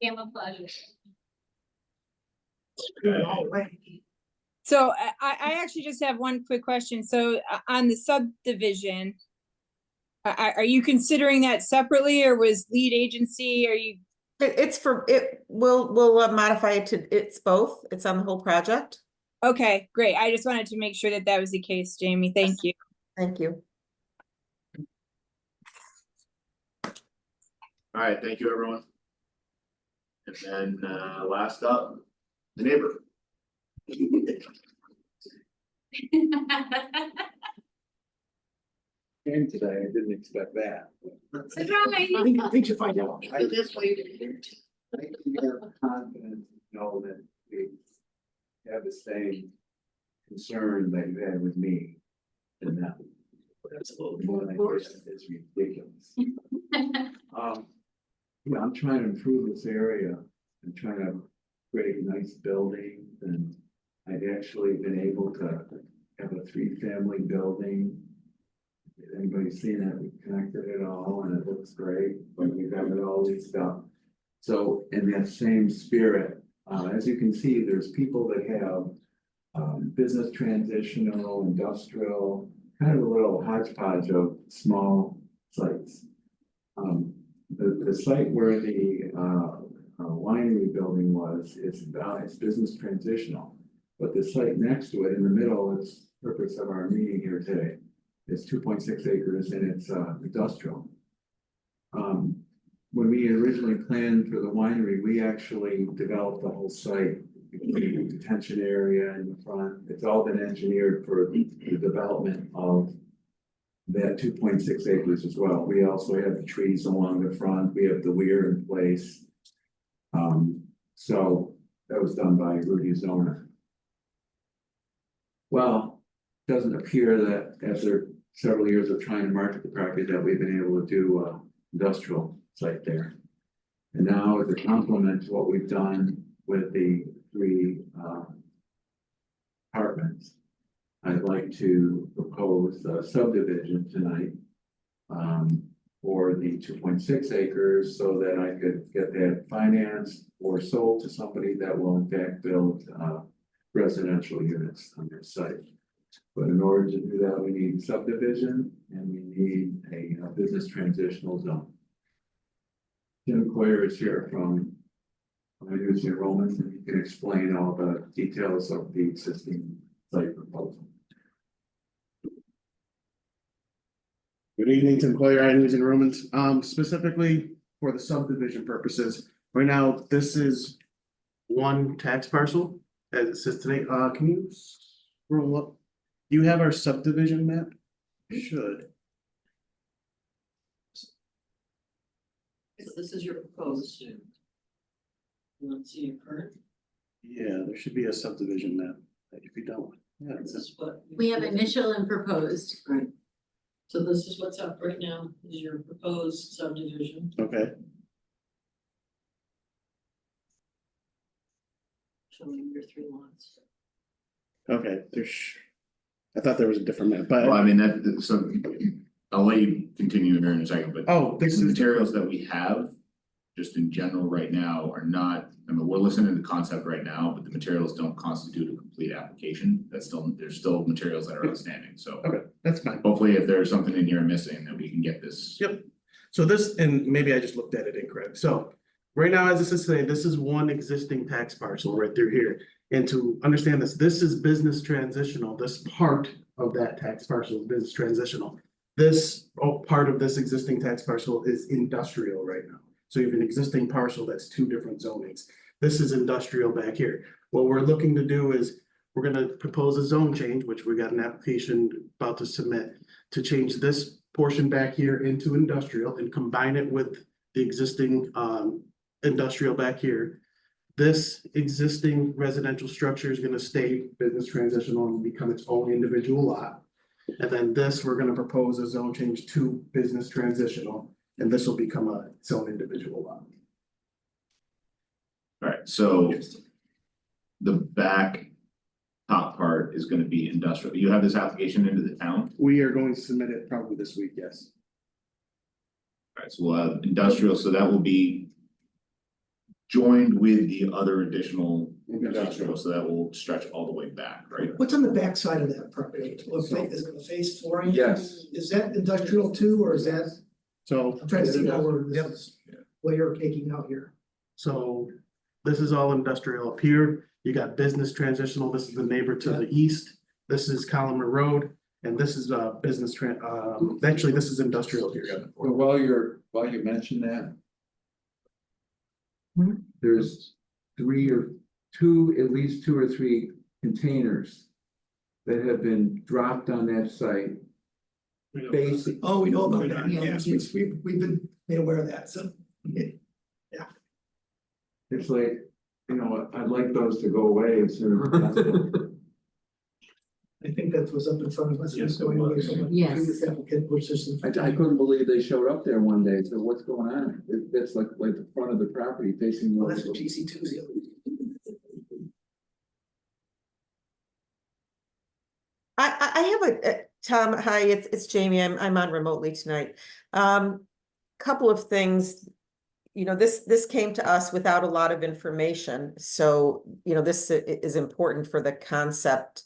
Camouflage. So I actually just have one quick question. So on the subdivision, are you considering that separately or was lead agency, are you? We'll modify it to, it's both, it's on the whole project. Okay, great. I just wanted to make sure that that was the case, Jamie. Thank you. Thank you. All right, thank you, everyone. And then last up, the neighbor. Came today, I didn't expect that. Surprise. Did you find out? I just waited. I can have confidence, know that we have the same concern that you had with me. And that. That's a little more like this, it's ridiculous. Yeah, I'm trying to improve this area and trying to create nice buildings, and I've actually been able to have a 3-family building. If anybody's seen it, we connected it all and it looks great, but we've got all these stuff. So in that same spirit, as you can see, there's people that have business transitional, industrial, kind of a little hodgepodge of small sites. The site where the winery building was, it's business transitional. But the site next to it in the middle is the purpose of our meeting here today. It's 2.6 acres and it's industrial. When we originally planned for the winery, we actually developed the whole site, including the detention area in the front. It's all been engineered for the development of that 2.6 acres as well. We also have the trees along the front. We have the weir in place. So that was done by Rudy Zoner. Well, it doesn't appear that after several years of trying to market the property that we've been able to do industrial site there. And now as a complement to what we've done with the 3 apartments, I'd like to propose a subdivision tonight for the 2.6 acres so that I could get that financed or sold to somebody that will in fact build residential units on their site. But in order to do that, we need subdivision and we need a business transitional zone. Tim Coyer is here from News Enrollment, and he can explain all the details of the existing site proposal. Good evening, Tim Coyer, News and Romans. Specifically for the subdivision purposes, right now, this is one tax parcel as it sits today. Can you scroll up? Do you have our subdivision map? You should. This is your proposed. You want to see your current? Yeah, there should be a subdivision map. If you don't, yeah, This is what. We have initial and proposed. Right. So this is what's up right now, is your proposed subdivision. okay. showing your 3 lots. Okay, I thought there was a different map, but. Well, I mean, so I'll let you continue here in a second, but. Oh, this The is, materials that we have, just in general right now, are not, I mean, we're listening to the concept right now, but the materials don't constitute a complete application. There's still materials that are outstanding, so. okay, that's fine. Hopefully, if there's something in here missing, that we can get this. Yep. So this, and maybe I just looked at it incorrect. So right now, as this is today, this is one existing tax parcel right through here. And to understand this is business transitional. This part of that tax parcel is business transitional. This part of this existing tax parcel is industrial right now. So you have an existing parcel that's 2 different zonings. This is industrial back here. What we're looking to do is we're gonna propose a zone change, which we got an application about to submit, to change this portion back here into industrial and combine it with the existing industrial back here. This existing residential structure is gonna stay business transitional and become its own individual lot. And then this, we're gonna propose a zone change to business transitional, and this will become its own individual lot. Alright, so the back top part is gonna be industrial. You have this application into the town? We are going to submit it probably this week, yes. Alright, so we'll have industrial, so that will be joined with the other additional industrial, so that will stretch all the way back, right? What's on the back side of that property? Is it gonna face flooring? Yes. Is that industrial too, or is that, So. I'm trying to see how where this Yep. is, what you're taking out here. So this is all industrial up here. You got business transitional. This is the neighbor to the east. This is Colomer Road. And this is actually, this is industrial here. Well, while you mention that. There's at least two or three containers that have been dropped on that site. Basic. Oh, we know about that, yes, we've been made aware of that, so. It's like, I'd like those to go away as soon as possible. I think that was up in front of us, just going away from the Yes. previous applicant, which is. I couldn't believe they showed up there one day, so what's going on? That's like the front of the property facing. Well, that's what GC two is. I have Tom, hi, it's Jamie, I'm on remotely tonight. Couple of things. This came to us without a lot of information, so, this is important for the concept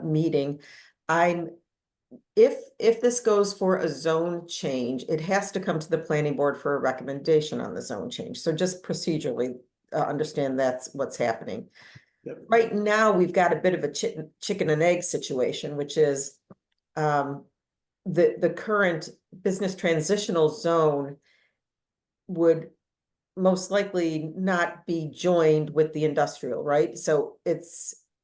meeting. If this goes for a zone change, it has to come to the planning board for a recommendation on the zone change. So just procedurally, understand that's what's happening. Yep. Right now, we've got a bit of a chicken and egg situation, which is the current business transitional zone would most likely not be joined with the industrial, right? So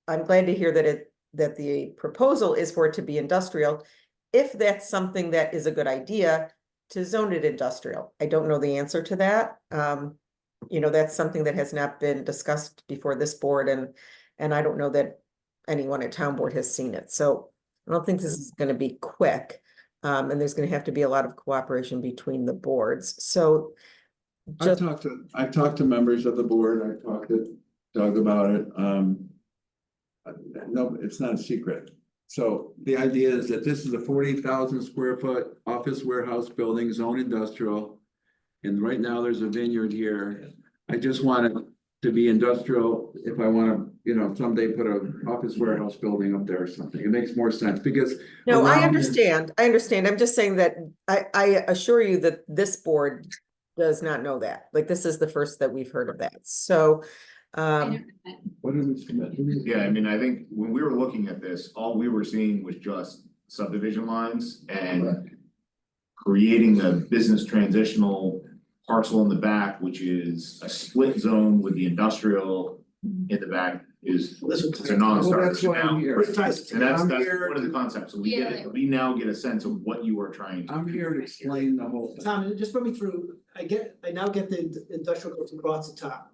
I'm glad to hear that the proposal is for it to be industrial. If that's something that is a good idea, to zone it industrial. I don't know the answer to that. That's something that has not been discussed before this board, and I don't know that anyone at town board has seen it. So I don't think this is going to be quick. And there's going to have to be a lot of cooperation between the boards. So I've talked to members of the board. I've talked to Doug about it. No, it's not a secret. So the idea is that this is a 40,000 square foot office warehouse building, zone industrial. And right now there's a vineyard here. I just want it to be industrial if I want to, someday put an office warehouse building up there or something. It makes more sense because. No, I understand. I'm just saying that I assure you that this board does not know that. Like, this is the first that we've heard of that. So, what did we submit? Yeah, I mean, I think when we were looking at this, all we were seeing was just subdivision lines and creating a business transitional parcel in the back, which is a split zone with the industrial in the back is, it's a non-starter. That's why I'm here. And that's I'm one here. of the concepts. So we now get a sense of what you are trying to. I'm here to explain the whole thing. Tom, just run me through, I now get the industrial goes across the top.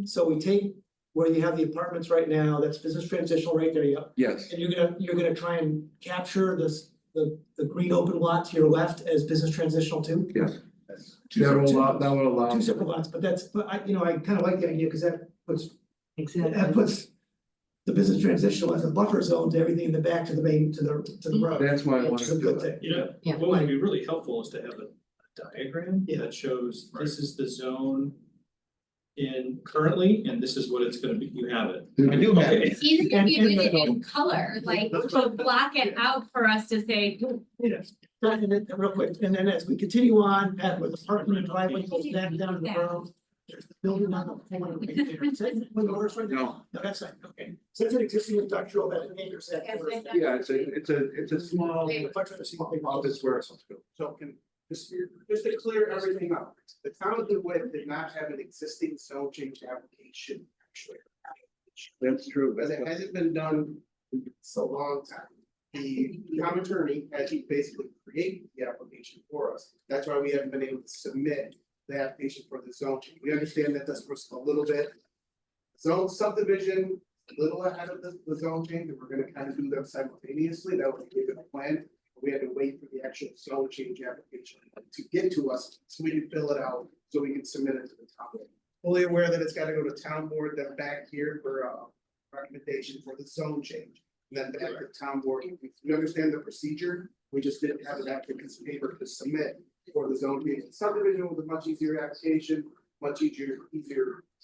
So we take where you have the apartments right now, that's business transitional right there, yep. Yes. And you're gonna try and capture the green open lot to your left as business transitional too? Yes. That will allow. Two separate lots, but I kind of like the idea, because that puts Exactly. That puts the business transitional as a buffer zone to everything in the back to the main, to the road. That's why I Which is a wanted good to, thing. Yeah, what would be really helpful is to have a diagram Yeah. that shows this is the zone in currently, and this is what it's gonna be, you have it. I do have Okay. it. Even if you And- did it in color, like to block it out for us to say, Yes, and then, real quick, and then as we continue on, Pat, where the parking and driveway goes back down to the road. There's the building on the corner right there. Is that one of the orders right now? No, that's not, okay. So it's an existing industrial that anchors that. Yeah, it's a small office where, So can, just to clear everything up, the town of DeWitt did not have an existing zone change application, actually. that's true. Because it hasn't been done in so long time. The town attorney had to basically create the application for us. That's why we haven't been able to submit the application for the zone change. We understand that that's a little bit. Zone subdivision, a little ahead of the zone change, and we're gonna kind of do them simultaneously. That was given a plan. We had to wait for the actual zone change application to get to us, so we can fill it out, so we can submit it to the town. Fully aware that it's gotta go to town board, then back here for recommendation for the zone change. And then back to town board. We understand the procedure, we just didn't have an actual piece of paper to submit for the zone change. Subdivision was a much easier application, much easier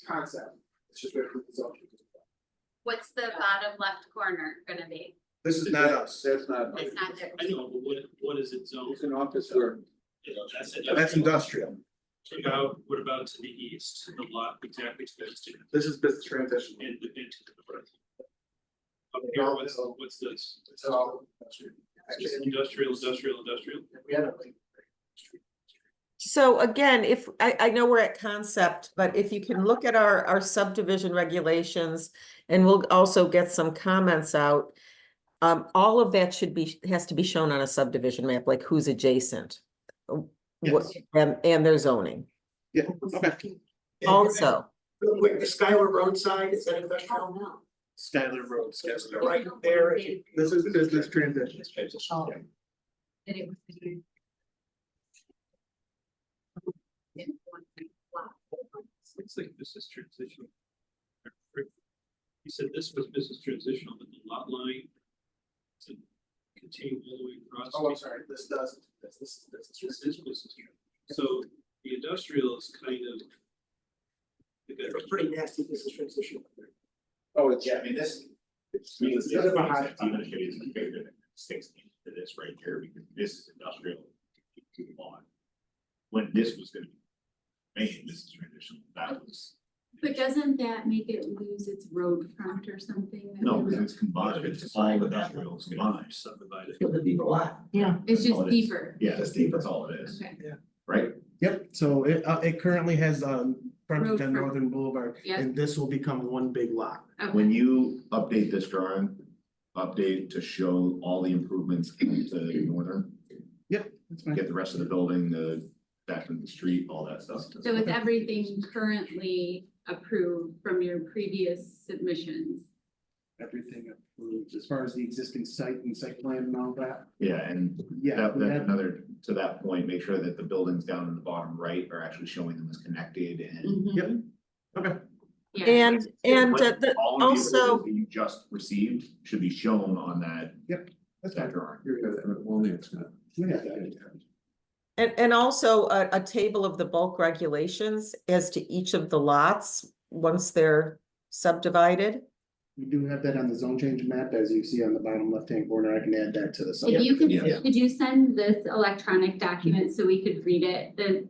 concept. It's just where the zone change. what's the bottom left corner gonna be? This is not us. That's not. It's not there. I know, but what is it zoned? It's an office where. That's industrial. What about to the east, the lot exactly to the This is business transition. into the north? Up here, what's this? It's all. Just industrial. We had a. So again, if, I know we're at concept, but if you can look at our subdivision regulations, and we'll also get some comments out. All of that has to be shown on a subdivision map, like who's adjacent. What, and their zoning. Yeah, okay. Also, Real quick, the Skylar Road side, is that industrial? Skyler Road. Right there. This is business transition. Looks like this is transitional. You said this was business transitional, but the lot line. To continue all the way across. Oh, I'm sorry, this doesn't. This is This is business. So the industrial is kind of. It's pretty nasty business transition. Oh, it's. Yeah, I mean, this. It's, It's the other behind. even if it is bigger than 16 to this right here, because this is industrial. On. When this was gonna be made, this is traditional, that was, But doesn't that make it lose its road front or something? no, because it's combined, it's all industrial, it's combined. Subdivided. Feel the deeper lot. Yeah. It's That's all just it is. deeper. Yeah, Just deeper. that's all it is, Okay. right? Yep, so it currently has frontage Road on front. Northern Boulevard, Yeah. and this will become one big lot. Okay. When you update this drawing, update to show all the improvements to Northern, Yep, that's fine. get the rest of the building, the back of the street, all that stuff. So is everything currently approved from your previous submissions? Everything approved, as far as the existing site and site plan and all that. Yeah, and Yeah, that, that- that's another, to that point, make sure that the buildings down in the bottom right are actually showing them as connected and. Yep. Okay. Yeah. and But the, all of the also, approvals that you just received should be shown on that, That's that fine. drawing. You're gonna, well, it's not. and also a table of the bulk regulations as to each of the lots, once they're subdivided. We do have that on the zone change map, as you see on the bottom left-hand corner. I can add that to the. If you could, Yeah. could you send this electronic document so we could read it?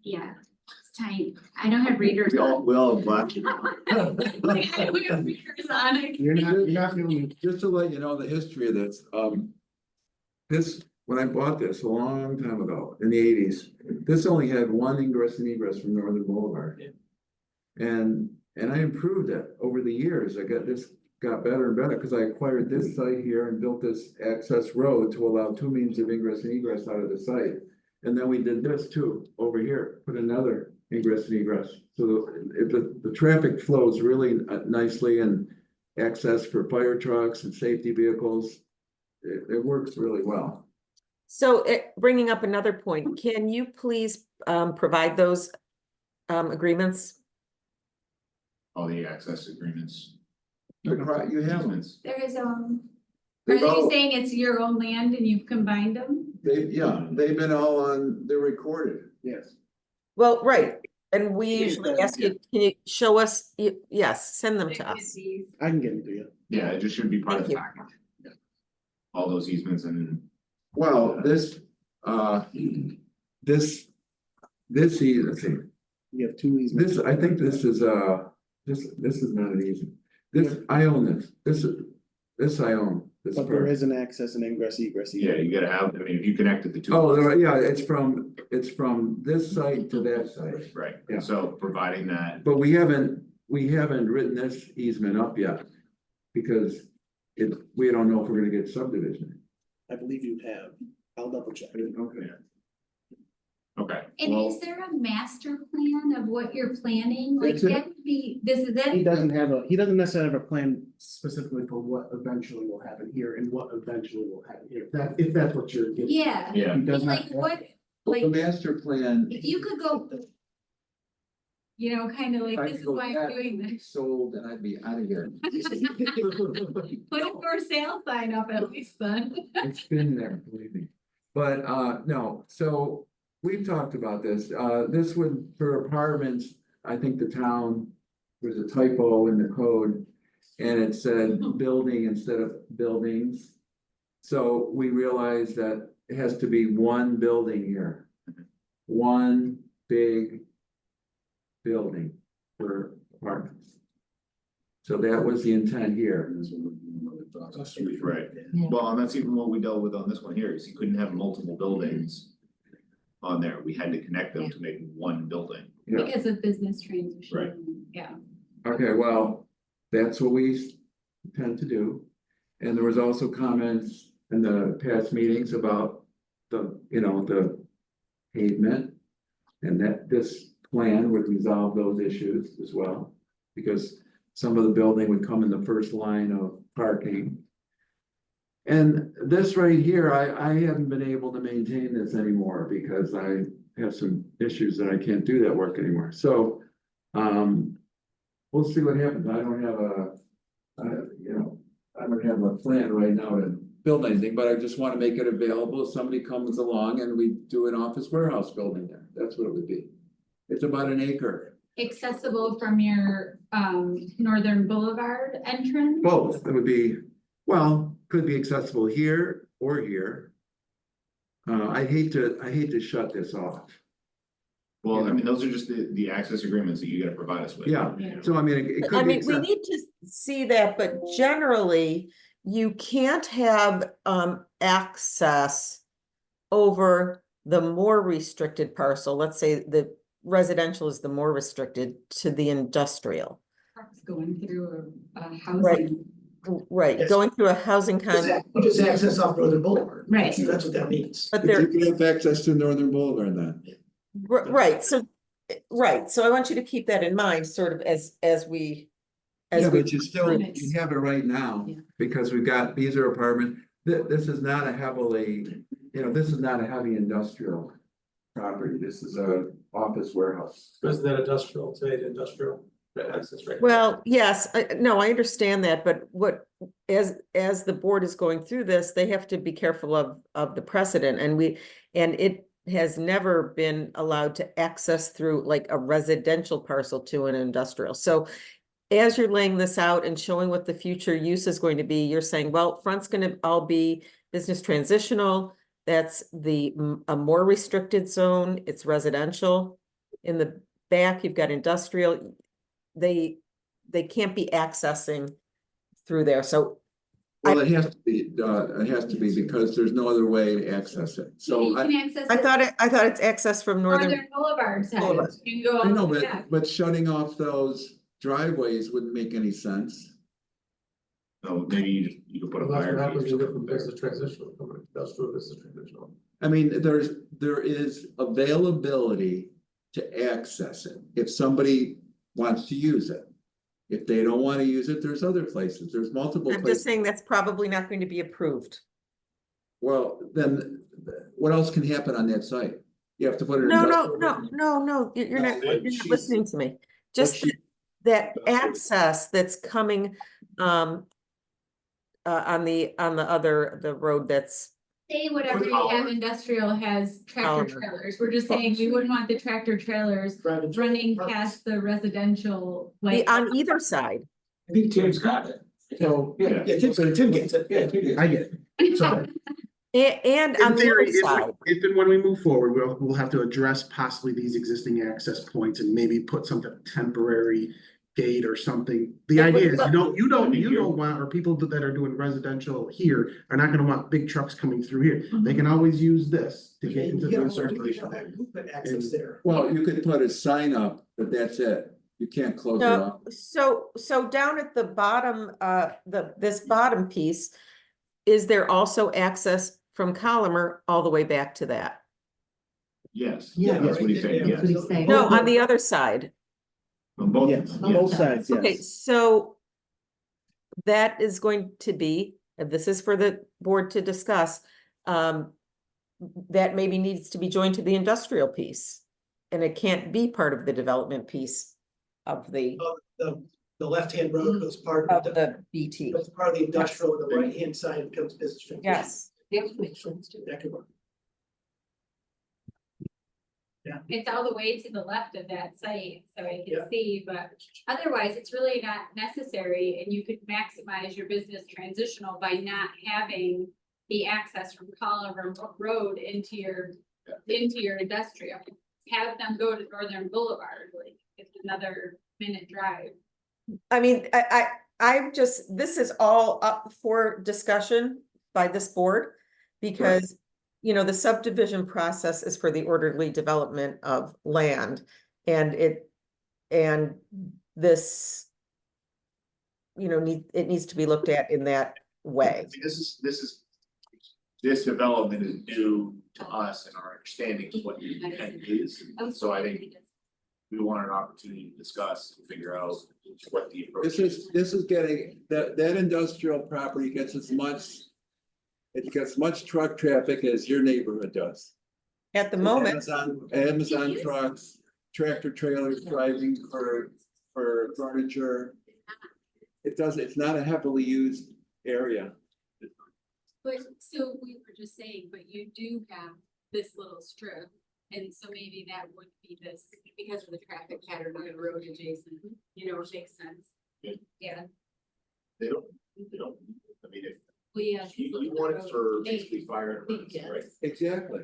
Yeah, it's tiny. I don't have readers on. We all have glasses. Like, I don't have readers on it. You're not doing. Just to let you know the history of this, this, when I bought this a long time ago, in the eighties, this only had one ingress and egress from Northern Boulevard. And I improved it over the years. Got better and better, because I acquired this site here and built this access road to allow two means of ingress and egress out of the site. And then we did this too, over here, put another ingress and egress. So the traffic flows really nicely, and access for fire trucks and safety vehicles. It works really well. So bringing up another point, can you please provide those agreements? all the access agreements. You have them. Easements. There is, are They've you all- saying it's your own land and you've combined them? They've been all on, they're recorded. Yes. Well, right, and we usually ask you, can you show us, yes, send them to us. I can get them to you. Yeah, it just should be part of the Thank package. Yeah. All those easements and Well, this, let's see, You have two easements. I think this is not an easement. I own this I own. This But there part. is an access and ingress egress. yeah, you gotta have, I mean, if you connected the two. Yeah, it's from this site to that site. Right, Yeah. so providing that, But we haven't written this easement up yet. Because we don't know if we're gonna get subdivision. I believe you have. I'll double check. Okay. okay, And well, is there a master plan of what you're planning? Like, That's it. that would be, this is He it? doesn't necessarily have a plan specifically for what eventually will happen here and what eventually will happen here. If that's what you're getting. Yeah. yeah, He does Like, not. what, The like, master plan. if you could go, you know, kind of like, I this could is go why back, I'm doing this. Sold and I'd be out of here. Put a for sale sign up at least then. It's been there, believe me. But no, so we've talked about this. This would, for apartments, I think the town, there's a typo in the code. And it said building instead of buildings. So we realized that it has to be one building here. One big building for apartments. So that was the intent here. right. Well, and that's even what we dealt with on this one here, is you couldn't have multiple buildings on there. We had to connect them to make one building. Yeah. Because of business transition. Right. Yeah. Okay, well, that's what we tend to do. And there was also comments in the past meetings about the pavement. And that this plan would resolve those issues as well, because some of the building would come in the first line of parking. And this right here, I haven't been able to maintain this anymore because I have some issues that I can't do that work anymore. So, we'll see what happens. I don't have a plan right now to build anything, but I just want to make it available if somebody comes along and we do an office warehouse building there. That's what it would be. It's about an acre. Accessible from your Northern Boulevard entrance? Both, it would be, well, could be accessible here or here. I hate to shut this off. Well, I mean, those are just the access agreements that you gotta provide us with. Yeah, so I mean, it could I be. mean, we need to see that, but generally, you can't have access over the more restricted parcel. Let's say the residential is the more restricted to the industrial. Going through a Right. housing. Right, Yes. going through a housing Just access off Northern Boulevard. Right. That's what that means. But You there, can have access to Northern Boulevard then. right, so I want you to keep that in mind, sort of as we. Yeah, we but you still, you have it right now, because these are apartment, this is not a heavily, this is not a heavy industrial property, this is a office warehouse. Isn't that industrial, today, industrial, that access right? Well, yes, no, I understand that, but as the board is going through this, they have to be careful of the precedent, and it has never been allowed to access through like a residential parcel to an industrial. So as you're laying this out and showing what the future use is going to be, you're saying, well, front's gonna all be business transitional. That's a more restricted zone, it's residential. In the back, you've got industrial. They can't be accessing through there, so. Well, it has to be because there's no other way to access it, so You can access I it thought it's access from Northern Boulevard side. Boulevard. You can go I know, all the way back. but shutting off those driveways wouldn't make any sense. So maybe you could put a Well, that's fire. what happens gate when or you go from something there. business transitional, from industrial business transitional. I mean, there is availability to access it if somebody wants to use it. If they don't want to use it, there's other places, there's multiple I'm just places. saying that's probably not going to be approved. Well, then what else can happen on that site? You have to put it. No, you're not No, listening to me. Just, she- that access that's coming, on the road that's, Say whatever you have industrial has tractor Power. trailers, we're just saying we wouldn't want the tractor trailers running past the residential, like. on either side. I think Tim's got it. So, yeah, Tim gets it. Yeah, Tim gets it. I get it. So And on in the theory, other side, if and when we move forward, we'll have to address possibly these existing access points and maybe put something temporary gate or something. The Yeah, idea is but- you don't want, or people that are doing residential here are not gonna want big trucks coming through here. They can always use this to get into the circulation. Access there. Well, you could put a sign up, but that's it. You can't close it off. so down at the bottom, this bottom piece, is there also access from Colomer all the way back to that? Yes. Yeah, That's what he's saying, That's what yes. he's saying. No, on the other side. On both. Yes, on yes. both sides, Okay, yes. so that is going to be, and this is for the board to discuss, that maybe needs to be joined to the industrial piece. And it can't be part of the development piece of the The left-hand road goes part of the, BT. goes part of the industrial, the right-hand side becomes business. transition. Yes. Yeah, makes sense too. That could work. It's all the way to the left of that site, so I Yeah. can see, but otherwise, it's really not necessary, and you could maximize your business transitional by not having the access from Colliver Road into your industrial. Have them go to Northern Boulevard, like, it's another minute drive. I mean, I'm just, this is all up for discussion by this board. Because, you know, the subdivision process is for the orderly development of land. And this, you know, it needs to be looked at in that way. This development is new to us and our understanding of what the intent is. So I think we want an opportunity to discuss and figure out what the approach is. This is getting, that industrial property gets it gets much truck traffic as your neighborhood does. At the moment, Amazon trucks, tractor trailers driving for furniture. It's not a heavily used area. But so we were just saying, but you do have this little strip, and so maybe that would be this, because of the traffic pattern on the road adjacent, you know, it makes sense. Yeah. Yeah, They don't, I mean, if well, yeah. you want it for basically fire and emergency, right? Exactly.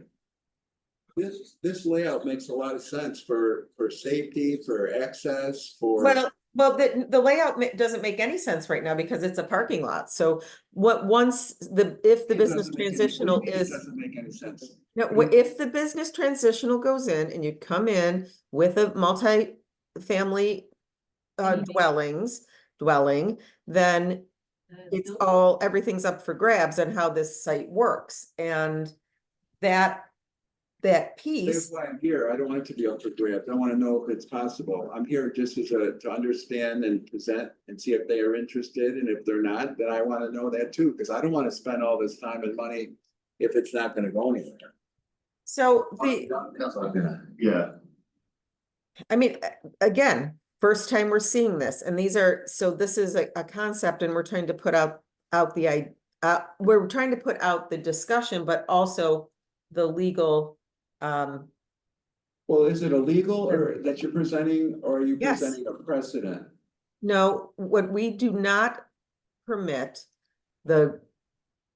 This layout makes a lot of sense for safety, for access, for. well, the layout doesn't make any sense right now because it's a parking lot. So if the business transitional is. It doesn't make any sense. No, if the business transitional goes in and you come in with a multi-family dwelling, then it's everything's up for grabs on how this site works. And that piece. That's why I'm here. I don't want it to be up for grabs. I want to know if it's possible. I'm here just to understand and present and see if they are interested. And if they're not, then I want to know that too, because I don't want to spend all this time and money if it's not going to go anywhere. So Yeah. I mean, again, first time we're seeing this, and this is a concept, and we're trying to put out we're trying to put out the discussion, but also the legal. Well, is it illegal or that you're presenting, or are you Yes. presenting a precedent? No, what we do not permit the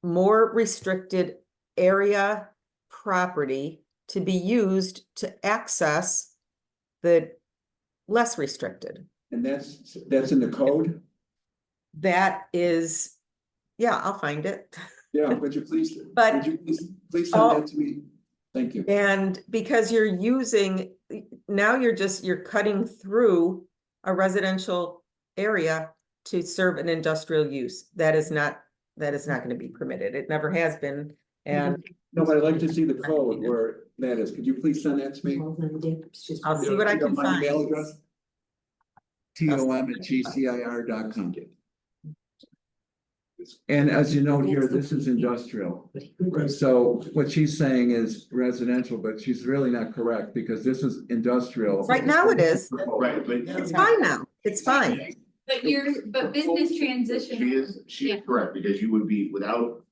more restricted area property to be used to access the less restricted. And that's in the code? That is, yeah, I'll find it. Yeah, would you please, But- would you please send that to me? Thank you. And because you're now you're cutting through a residential area to serve an industrial use. That is not going to be permitted. It never has been. And No, but I'd like to see the code where that is. Could you please send that to me? I'll see what I can My find. email address? tom@gcir.com. And as you note here, this is industrial. So what she's saying is residential, but she's really not correct because this is industrial. Right now it is. Right, but It's fine now. It's fine. But business transition. She is correct, because you would be, without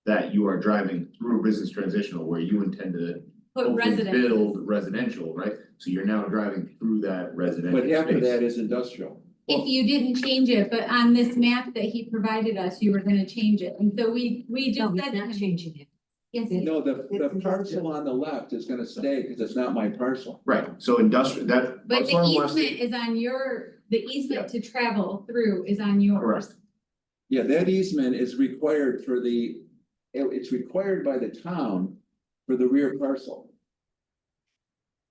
that, you are driving through a business transitional where you intend to Put hopefully residents. build residential, right? So you're now driving through that residential But after space. that is industrial. If you didn't change it, but on this map that he provided us, you were gonna change it, and so we just said. not changing it. Yes, it- No, the parcel on the left is gonna stay because it's not my parcel. Right, so industrial, that. but the parcel on the west- easement is on the easement to travel through is on yours. Correct. Yeah, that easement is required for it's required by the town for the rear parcel.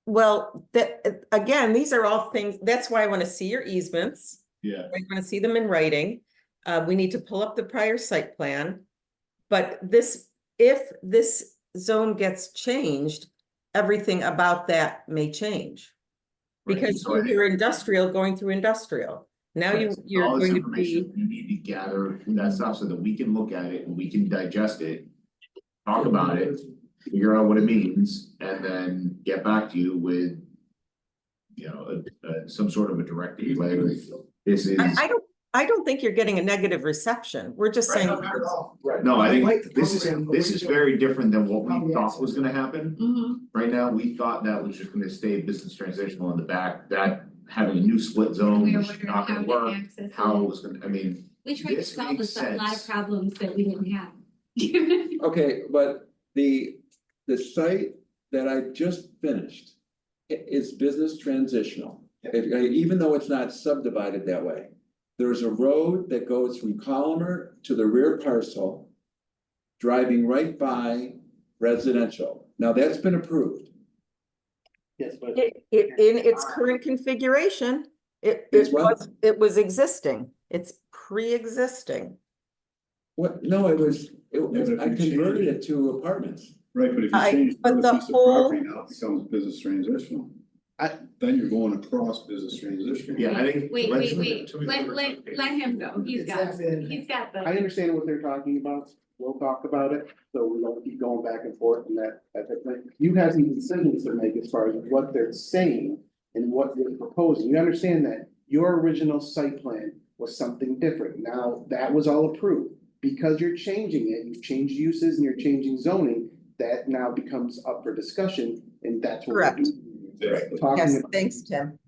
Well, that, again, these are all things, that's why I want to see your easements. Yeah. I want to see them in writing. We need to pull up the prior site plan. But if this zone gets changed, everything about that may change. Right, Because so I think- you're industrial going through industrial. Now Right, so you're all this going to information be, you need to gather through that stuff so that we can look at it and we can digest it. Talk about it, figure out what it means, and then get back to you with. You know, some sort of a directive, like, this is. I don't think you're getting a negative reception. We're just saying. No, I think this is very different than what we thought was gonna happen. Mhm. Right now, we thought that was just gonna stay business transitional in the back, that having a new split zone We were was wondering not how gonna to work. access How it. it was gonna, I mean, We tried to this solve makes a lot of sense. problems that we didn't have. Okay, but the site that I just finished is business transitional. Even though it's not subdivided that way. There's a road that goes from Colomer to the rear parcel. Driving right by residential. Now that's been approved. Yes, but. In its current configuration, It's what? it was existing. It's pre-existing. What? No, I converted it to apartments. Right, but if I- you change but the the piece of whole- property now, it becomes business transitional. Then you're going across business transition. Yeah, I think. Wait, let's- let him go. He's got the. I understand what they're talking about, we'll talk about it, so we don't keep going back and forth and that type of thing. You have some decisions to make as far as what they're saying and what they're proposing, you understand that your original site plan was something different, now that was all approved. Because you're changing it, you've changed uses and you're changing zoning, that now becomes up for discussion, and that's what we're Correct. doing. Talking Yes, about- thanks, Tim.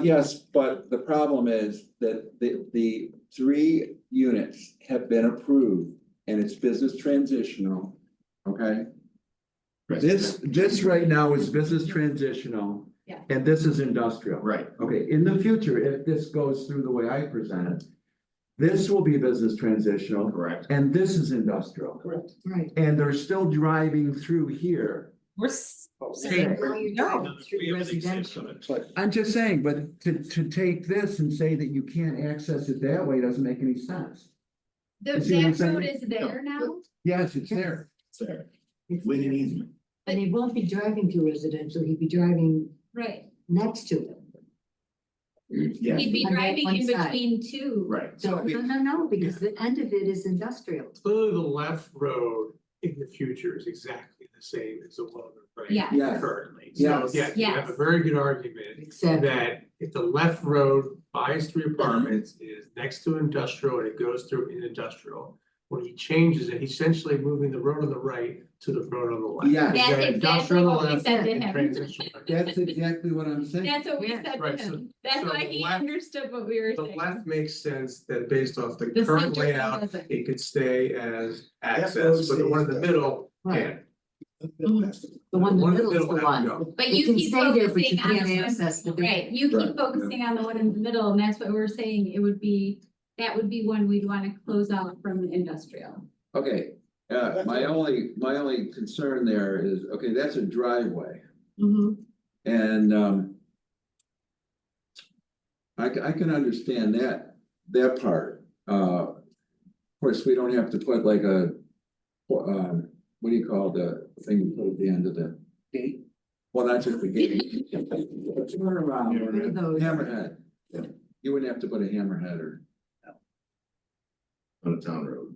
Yes, but the problem is that the 3 units have been approved and it's business transitional, okay? This right now is business transitional. Yeah. And this is industrial. Right. Okay, in the future, if this goes through the way I present it, this will be business transitional. Correct. And this is industrial. Correct. Right. And they're still driving through here. We're saying, Now you're no. driving through residential. I'm just saying, but to take this and say that you can't access it that way doesn't make any sense. You see what I'm That saying? road is there now? Yes, it's there. It's there, with an easement. And he won't be driving through residential, he'd be driving Right. next to it. Yeah, He'd be On that driving one in side. between two. right. No, because the end of it is industrial. Clearly, the left road in the future is exactly the same as the one on the right. Yes. Yes. Currently, Yes. so yeah, you have a very good argument Exactly. that if the left road buys 3 apartments, is next to industrial and it goes through in industrial. When he changes it, he's essentially moving the road on the right to the road on the left. Yeah. He's got That's exactly industrial on what the we left said to and him. transition. That's exactly what I'm saying. That's what we Yeah. said to Right, so- him. That's so why the he left- understood what we were The saying. left makes sense that based off the The current center layout, doesn't. it could stay as That access, road but the one in the stays- middle Right. can't. The one in the middle is the has to one. go. But It you can keep stay there, but you focusing on can't the one- access the. Right, you Right, keep focusing on the one in the middle, and that's what we're saying, it would be, that would be one we'd wanna close out from the industrial. Okay, my only concern there is, okay, that's a driveway Mm-hmm. and, I can understand that part. Of course, we don't have to put like a, what do you call the thing you put at the end of the gate? Well, not just the gate. Turn around, hammerhead. You wouldn't have to put a hammerhead or. On a town road.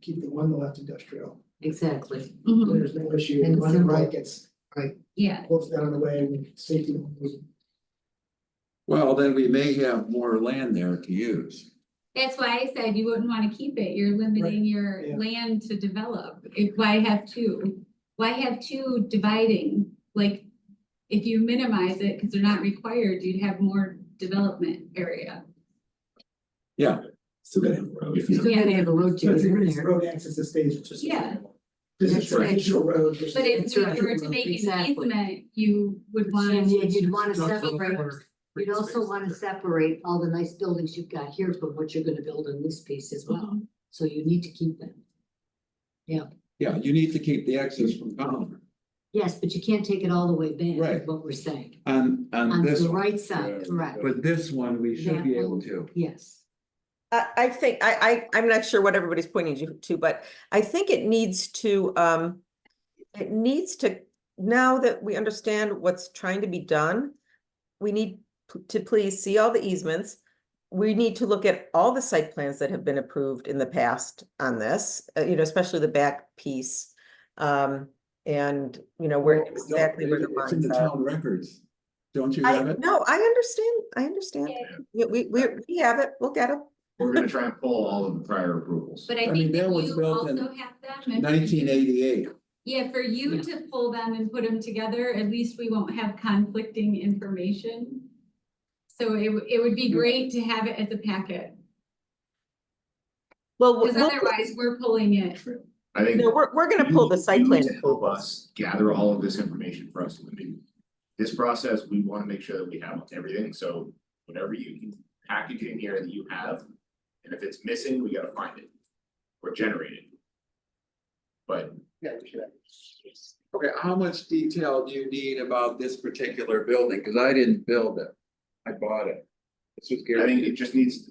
Keep the one left industrial, Exactly. Mm-hmm. there's no issue, And the one on the simple. right gets, like, Yeah, close down on the way, and safety. Well, then we may have more land there to use. That's why I said you wouldn't wanna keep it, you're limiting your yeah. land to develop, why have two? Why have two dividing, like, if you minimize it, cause they're not required, you'd have more development area. Yeah. Still gotta have a road. You still gotta have a road to So get in it's there. road access to stage, it's just. Yeah. This is That's right. traditional road. this is- But if That's we right. were to make an Exactly. easement, you would want. And you'd wanna Not separate, for you'd also wanna separate all the nice buildings you've got here from what you're gonna build on this piece as well. So you need to keep them. Yeah, you need to keep the access from town. Yes, but you can't take it all the way back, Right. is what we're saying. On On this the one. right side, correct. But this one, we should That be able one, to. Yes. I think, I'm not sure what everybody's pointing to, but I think it needs to, now that we understand what's trying to be done, we need to please see all the easements. We need to look at all the site plans that have been approved in the past on this, especially the back piece. And, where exactly where the It's in the lines are. town records. Don't you have it? No, I understand. Yeah, we have it, we'll get it. We're gonna try and pull all of the prior approvals. But I I mean, think that that was you built in also have them. if- 1988. Yeah, for you to pull them and put them together, at least we won't have conflicting information. So it would be great to have it as a packet, Well, because otherwise we're pulling it. I think. no, we're gonna pull the you site need plan. to help us gather all of this information for us. I mean, this process, we wanna make sure that we have everything, so whatever you can package in here that you have. And if it's missing, we gotta find it or generate it. But Yeah, we should have. Okay, how much detail do you need about this particular building? Cause I didn't build it. I bought it. This was I Gary. think it just needs,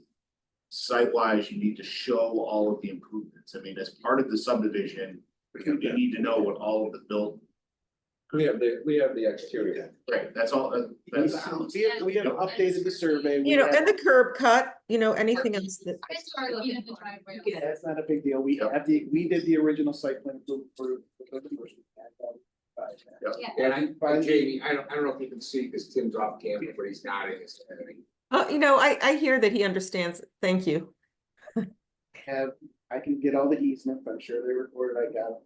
site-wise, you need to show all of the improvements. I mean, as part of the subdivision, you need to know what all of the built. We have the exterior. Right, that's all, that's. We have updated the survey. we And have- the curb cut, anything else that. I started looking at the driveway. Yeah, that's not a big deal. We did the original site plan for. And Jamie, I don't know if you can see, because Tim's off camera, but he's nodding his head. I hear that he understands. Thank you. I can get all the easements, I'm sure they recorded, I got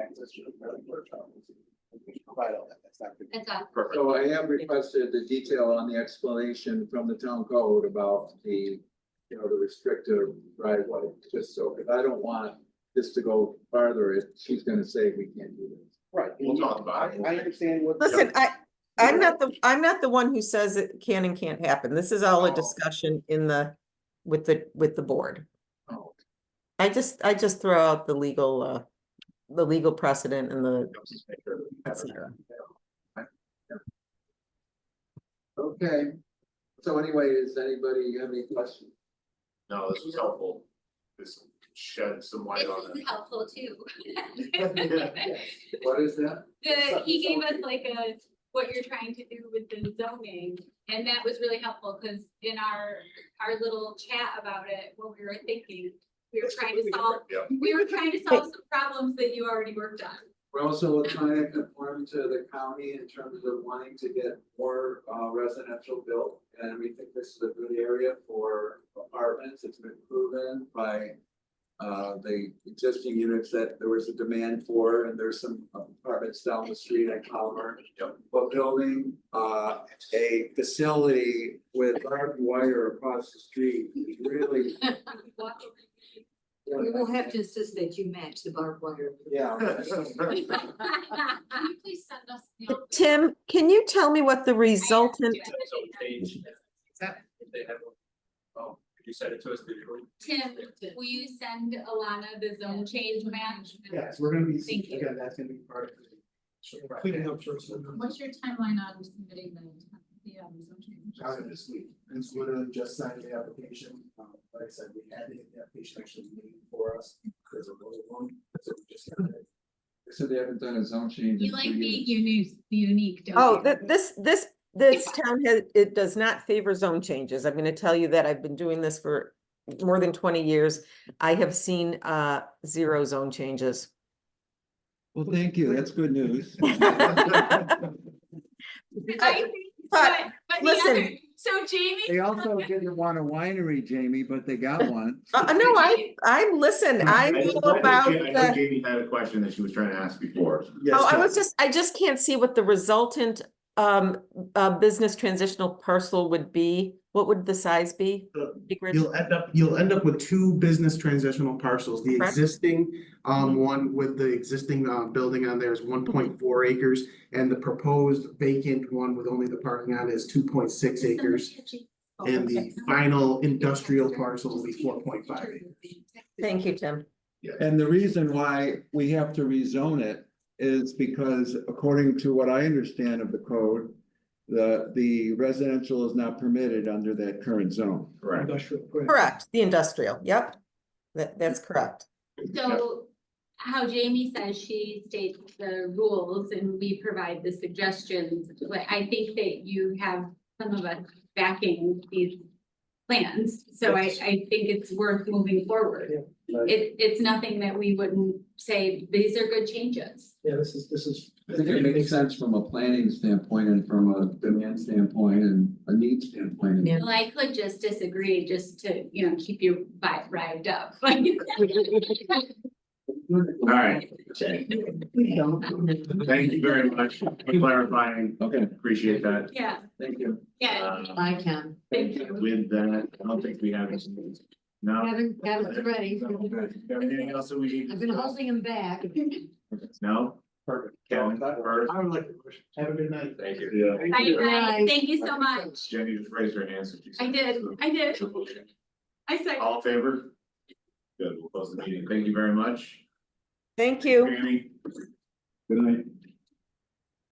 access to the workshop. We can provide all that, that's not good. That's all. Perfect. So I have requested the detail on the explanation from the town code about the restrictive driveway, just so, because I don't want this to go farther if she's gonna say we can't do this. Right. We'll talk about it. I understand what. Listen, I'm not the one who says it can and can't happen. This is all a discussion with the board. Oh. I just throw out the legal precedent and the et cetera. Okay, so anyway, does anybody have any questions? No, this was helpful. This shed some light on This it. is helpful too. What is that? He gave us like what you're trying to do with the zoning, and that was really helpful, because in our little chat about it, what we were thinking, we were trying to solve some problems that you already worked on. We're also trying to conform to the county in terms of wanting to get more residential built. And we think this is a good area for apartments. It's been proven by the existing units that there was a demand for, and there's some apartments down the street at Calmer. But building a facility with barbed wire across the street is really. We will have to insist that you match the barbed wire. Yeah. Can you please send us the? Tim, can you tell me what the resultant? Oh, could you send it to us digitally? Tim, will you send Alana the zone change map? Yes, we're gonna be, Thank you. again, that's gonna be part of the. Cleaning up first. What's your timeline on submitting the zone change? Out of this week, and so we're gonna just sign the application, like I said, we had the application actually made for us, because of those one, so we just. So they haven't done a zone change. You in like 3 being years. unique, don't Oh, you? this town it does not favor zone changes. I'm gonna tell you that I've been doing this for more than 20 years. I have seen 0 zone changes. Well, thank you. That's good news. But listen. so They also didn't want a winery, Jamie, but they got one. No, listen, I know about I know the, Jamie had a question that she was trying to ask before. I just can't see what the resultant business transitional parcel would be. What would the size be? Ingrid? You'll end up with two business transitional parcels. The Correct. existing one with the existing building on there is 1.4 acres. And the proposed vacant one with only the parking on is 2.6 acres. And the final industrial parcel will be 4.5 acres. Thank you, Tim. And the reason why we have to rezone it is because according to what I understand of the code, the residential is not permitted under that current zone. Correct. Correct, the industrial, yep. That's correct. So how Jamie says she states the rules and we provide the suggestions, but I think that you have some of us backing these plans. So I think it's worth moving forward. It's nothing that we wouldn't say, these are good changes. Yeah, this is. I think it makes sense from a planning standpoint and from a demand standpoint and a need standpoint. Well, I could just disagree just to, keep you riled up. All right. Thank you very much for clarifying. Okay. Appreciate that. Yeah, Thank you. yeah, I can. thank you. With that, I don't think we have any. No. Haven't got it ready. Anything else that we need? to I've been discuss? holding him back. No? Perfect. Kevin, first. I would like to push. Have a good night. Thank you. Yeah. Bye. Thank you so much. Jenny just raised her hand. So she I said- did. I said. All in favor? Good, we'll close the meeting. Thank you very much. Thank you. Jamie. Good night.